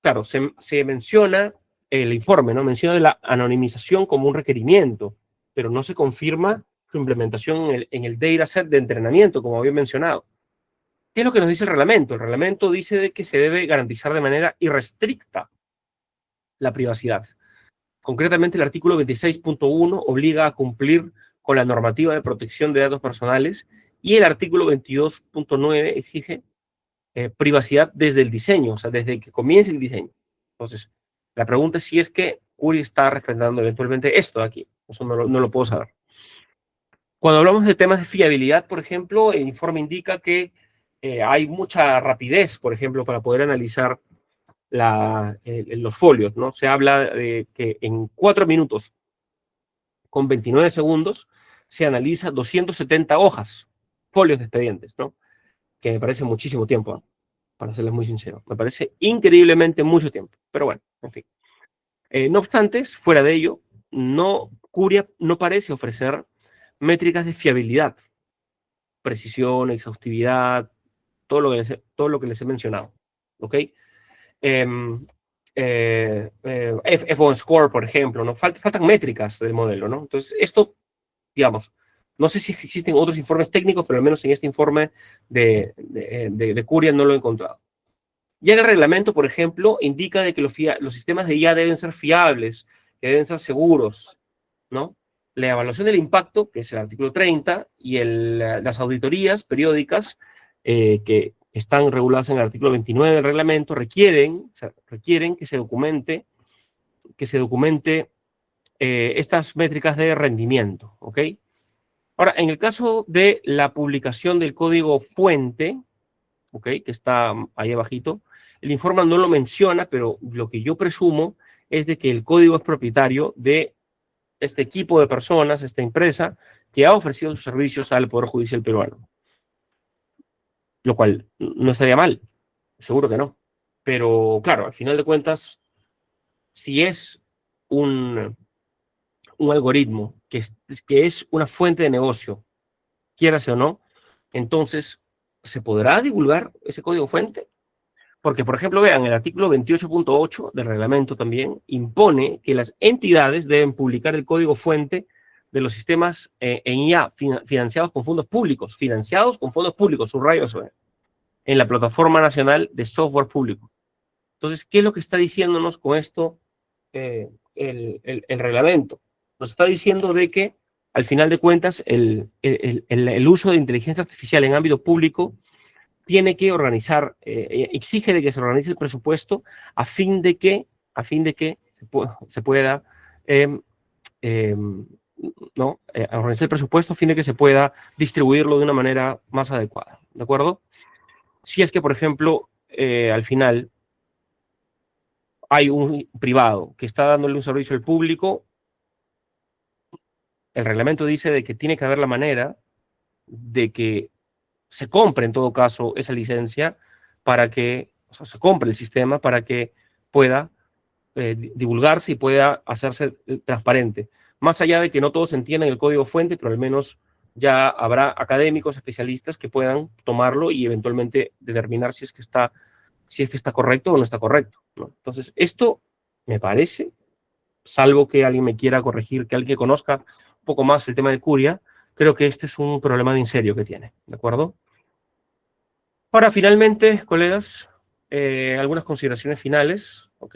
claro, se menciona el informe, ¿no? Menciona la anonimización como un requerimiento, pero no se confirma su implementación en el dataset de entrenamiento, como había mencionado. ¿Qué es lo que nos dice el reglamento? El reglamento dice de que se debe garantizar de manera irrestricta la privacidad. Concretamente, el artículo 26.1 obliga a cumplir con la normativa de protección de datos personales y el artículo 22.9 exige privacidad desde el diseño, o sea, desde que comience el diseño. Entonces, la pregunta es si es que Curi está respetando eventualmente esto de aquí. Eso no lo puedo saber. Cuando hablamos de temas de fiabilidad, por ejemplo, el informe indica que hay mucha rapidez, por ejemplo, para poder analizar los folios, ¿no? Se habla de que en 4 minutos con 29 segundos se analiza 270 hojas, folios de expedientes, ¿no? Que me parece muchísimo tiempo, ¿eh? Para serles muy sincero. Me parece increíblemente mucho tiempo. Pero bueno, en fin. No obstante, fuera de ello, Curia no parece ofrecer métricas de fiabilidad, precisión, exhaustividad, todo lo que les he mencionado. ¿Ok? F1 Score, por ejemplo, ¿no? Faltan métricas del modelo, ¿no? Entonces, esto, digamos, no sé si existen otros informes técnicos, pero al menos en este informe de Curia no lo he encontrado. Ya el reglamento, por ejemplo, indica de que los sistemas de IA deben ser fiables, que deben ser seguros, ¿no? La evaluación del impacto, que es el artículo 30, y las auditorías periódicas que están reguladas en el artículo 29 del reglamento requieren que se documente estas métricas de rendimiento, ¿ok? Ahora, en el caso de la publicación del código fuente, ¿ok? Que está ahí abajito, el informe no lo menciona, pero lo que yo presumo es de que el código es propietario de este equipo de personas, esta empresa, que ha ofrecido sus servicios al Poder Judicial peruano. Lo cual no estaría mal, seguro que no. Pero claro, al final de cuentas, si es un algoritmo que es una fuente de negocio, quierase o no, entonces, ¿se podrá divulgar ese código fuente? Porque, por ejemplo, vean, el artículo 28.8 del reglamento también impone que las entidades deben publicar el código fuente de los sistemas en IA financiados con fondos públicos, subrayo eso, en la Plataforma Nacional de Software Público. Entonces, ¿qué es lo que está diciéndonos con esto el reglamento? Nos está diciendo de que, al final de cuentas, el uso de inteligencia artificial en ámbito público tiene que exige de que se organice el presupuesto a fin de que se pueda organizar el presupuesto a fin de que se pueda distribuirlo de una manera más adecuada, ¿de acuerdo? Si es que, por ejemplo, al final hay un privado que está dándole un servicio al público, el reglamento dice de que tiene que haber la manera de que se compre en todo caso esa licencia para que, o sea, se compre el sistema para que pueda divulgarse y pueda hacerse transparente. Más allá de que no todos entiendan el código fuente, pero al menos ya habrá académicos, especialistas que puedan tomarlo y eventualmente determinar si es que está correcto o no está correcto, ¿no? Entonces, esto me parece, salvo que alguien me quiera corregir, que alguien conozca un poco más el tema de Curia, creo que este es un problema de en serio que tiene, ¿de acuerdo? Ahora, finalmente, colegas, algunas consideraciones finales, ¿ok?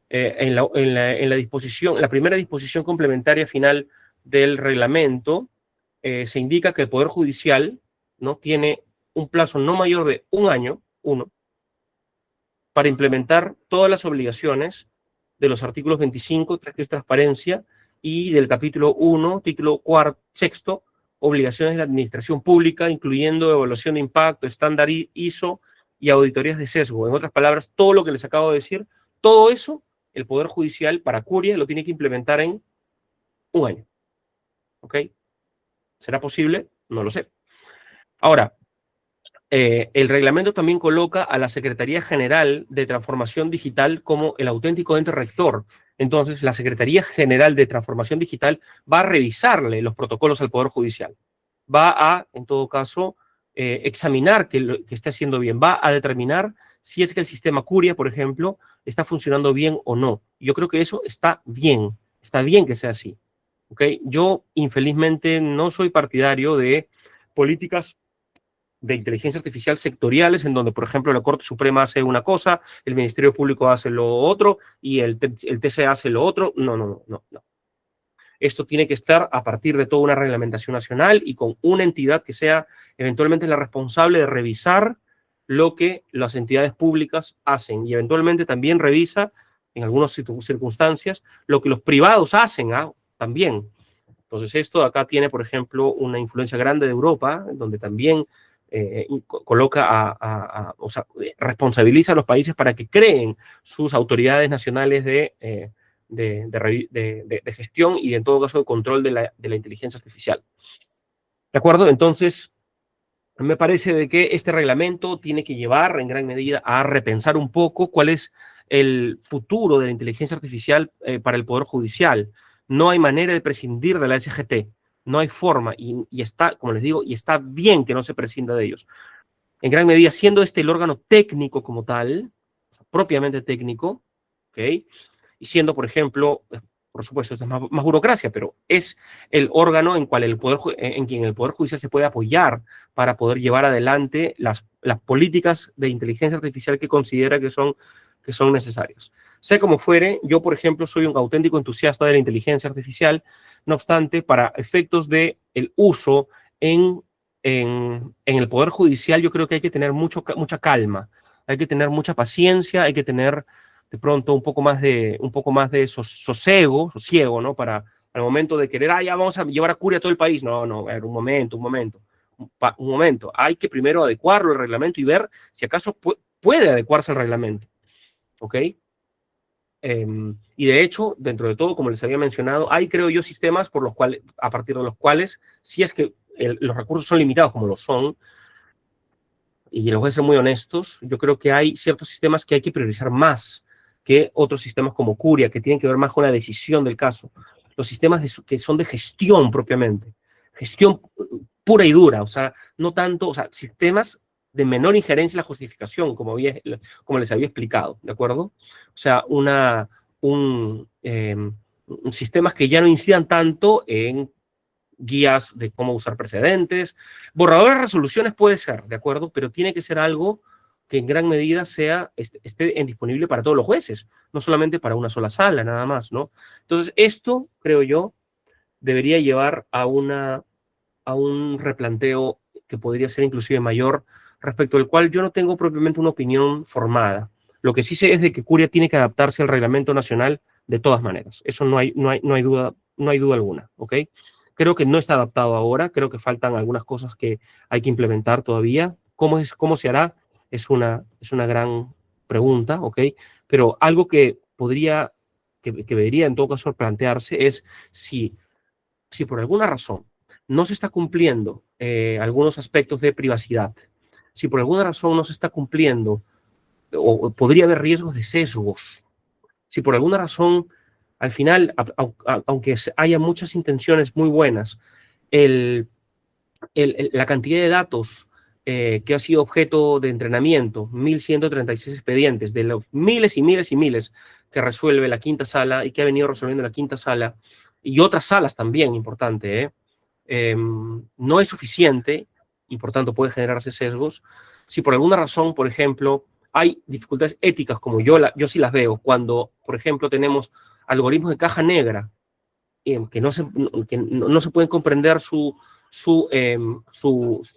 En la disposición, la primera disposición complementaria final del reglamento, se indica que el Poder Judicial, ¿no?, tiene un plazo no mayor de un año, para implementar todas las obligaciones de los artículos 25, que es transparencia, y del capítulo 1, título sexto, obligaciones de la administración pública, incluyendo evaluación de impacto, estándar ISO y auditorías de sesgo. En otras palabras, todo lo que les acabo de decir, todo eso, el Poder Judicial para Curia lo tiene que implementar en un año. ¿Ok? ¿Será posible? No lo sé. Ahora, el reglamento también coloca a la Secretaría General de Transformación Digital como el auténtico ente rector. Entonces, la Secretaría General de Transformación Digital va a revisarle los protocolos al Poder Judicial. Va a, en todo caso, examinar que esté haciendo bien. Va a determinar si es que el sistema Curia, por ejemplo, está funcionando bien o no. Yo creo que eso está bien que sea así. ¿Okay? Yo, infelizmente, no soy partidario de políticas de inteligencia artificial sectoriales, en donde, por ejemplo, la Corte Suprema hace una cosa, el Ministerio Público hace lo otro y el TC hace lo otro. No. Esto tiene que estar a partir de toda una reglamentación nacional y con una entidad que sea eventualmente la responsable de revisar lo que las entidades públicas hacen y eventualmente también revisa, en algunas circunstancias, lo que los privados hacen también. Entonces esto acá tiene, por ejemplo, una influencia grande de Europa, donde también coloca o sea, responsabiliza a los países para que creen sus autoridades nacionales de gestión y en todo caso de control de la inteligencia artificial. ¿De acuerdo? Entonces, me parece de que este reglamento tiene que llevar en gran medida a repensar un poco cuál es el futuro de la inteligencia artificial para el Poder Judicial. No hay manera de prescindir de la SGT, no hay forma y está, como les digo, y está bien que no se prescinda de ellos. En gran medida, siendo este el órgano técnico como tal, propiamente técnico, ¿ok? Y siendo, por ejemplo, por supuesto, esto es más burocracia, pero es el órgano en quien el Poder Judicial se puede apoyar para poder llevar adelante las políticas de inteligencia artificial que considera que son necesarias. Sea como fuere, yo, por ejemplo, soy un auténtico entusiasta de la inteligencia artificial, no obstante, para efectos del uso en el Poder Judicial, yo creo que hay que tener mucha calma, hay que tener mucha paciencia, hay que tener de pronto un poco más de sosiego, ¿no? Para al momento de querer, ya vamos a llevar a Curia a todo el país. No, a ver, un momento. Hay que primero adecuarlo al reglamento y ver si acaso puede adecuarse al reglamento, ¿ok? Y de hecho, dentro de todo, como les había mencionado, hay, creo yo, sistemas a partir de los cuales, si es que los recursos son limitados como lo son, y les voy a ser muy honestos, yo creo que hay ciertos sistemas que hay que priorizar más que otros sistemas como Curia, que tienen que ver más con la decisión del caso. Los sistemas que son de gestión propiamente, gestión pura y dura, o sea, no tanto, o sea, sistemas de menor injerencia en la justificación, como les había explicado, ¿de acuerdo? O sea, sistemas que ya no incidan tanto en guías de cómo usar precedentes. Borradores de resoluciones puede ser, ¿de acuerdo? Pero tiene que ser algo que en gran medida esté disponible para todos los jueces, no solamente para una sola sala, nada más, ¿no? Entonces, esto, creo yo, debería llevar a un replanteo que podría ser inclusive mayor, respecto al cual yo no tengo propiamente una opinión formada. Lo que sí sé es de que Curia tiene que adaptarse al reglamento nacional de todas maneras. Eso no hay duda alguna, ¿ok? Creo que no está adaptado ahora, creo que faltan algunas cosas que hay que implementar todavía. ¿Cómo se hará? Es una gran pregunta, ¿ok? Pero algo que debería en todo caso plantearse es si por alguna razón no se está cumpliendo algunos aspectos de privacidad, si por alguna razón no se está cumpliendo o podría haber riesgos de sesgos, si por alguna razón al final, aunque haya muchas intenciones muy buenas, la cantidad de datos que ha sido objeto de entrenamiento, 1.136 expedientes, de los miles y miles y miles que resuelve la quinta sala y que ha venido resolviendo la quinta sala, y otras salas también, importante, no es suficiente y por tanto puede generarse sesgos. Si por alguna razón, por ejemplo, hay dificultades éticas, como yo sí las veo, cuando, por ejemplo, tenemos algoritmos de caja negra que no se pueden comprender su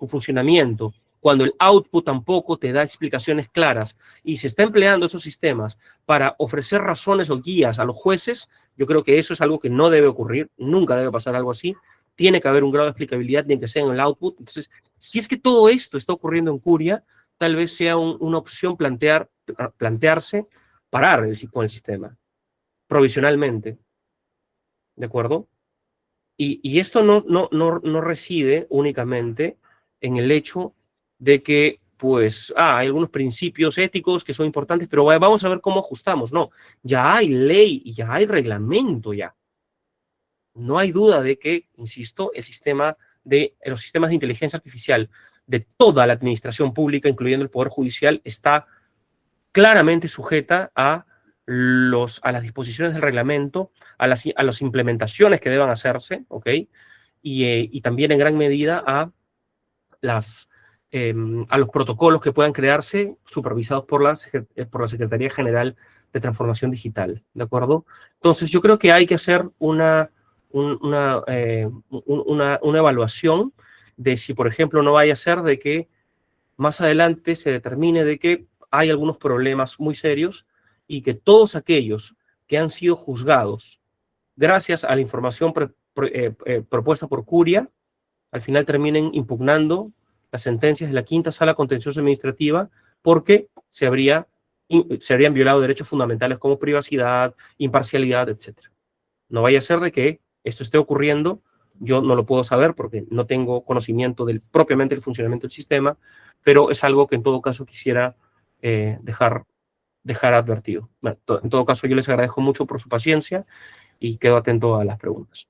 funcionamiento, cuando el output tampoco te da explicaciones claras y se está empleando esos sistemas para ofrecer razones o guías a los jueces, yo creo que eso es algo que no debe ocurrir, nunca debe pasar algo así, tiene que haber un grado de explicabilidad, tiene que ser en el output. Entonces, si es que todo esto está ocurriendo en Curia, tal vez sea una opción plantearse parar con el sistema, provisionalmente, ¿de acuerdo? Y esto no reside únicamente en el hecho de que, pues, hay algunos principios éticos que son importantes, pero vamos a ver cómo ajustamos. No, ya hay ley y ya hay reglamento ya. No hay duda de que, insisto, los sistemas de inteligencia artificial de toda la administración pública, incluyendo el Poder Judicial, está claramente sujeta a las disposiciones del reglamento, a las implementaciones que deban hacerse, ¿ok? Y también en gran medida las, a los protocolos que puedan crearse supervisados por la Secretaría General de Transformación Digital, ¿de acuerdo? Entonces, yo creo que hay que hacer una evaluación de si, por ejemplo, no vaya a ser de que más adelante se determine de que hay algunos problemas muy serios y que todos aquellos que han sido juzgados gracias a la información propuesta por Curia, al final terminen impugnando las sentencias de la Quinta Sala Contencioso Administrativa porque se habrían violado derechos fundamentales como privacidad, imparcialidad, etc. No vaya a ser de que esto esté ocurriendo, yo no lo puedo saber porque no tengo conocimiento propiamente del funcionamiento del sistema, pero es algo que en todo caso quisiera dejar advertido. Bueno, en todo caso, yo les agradezco mucho por su paciencia y quedo atento a las preguntas.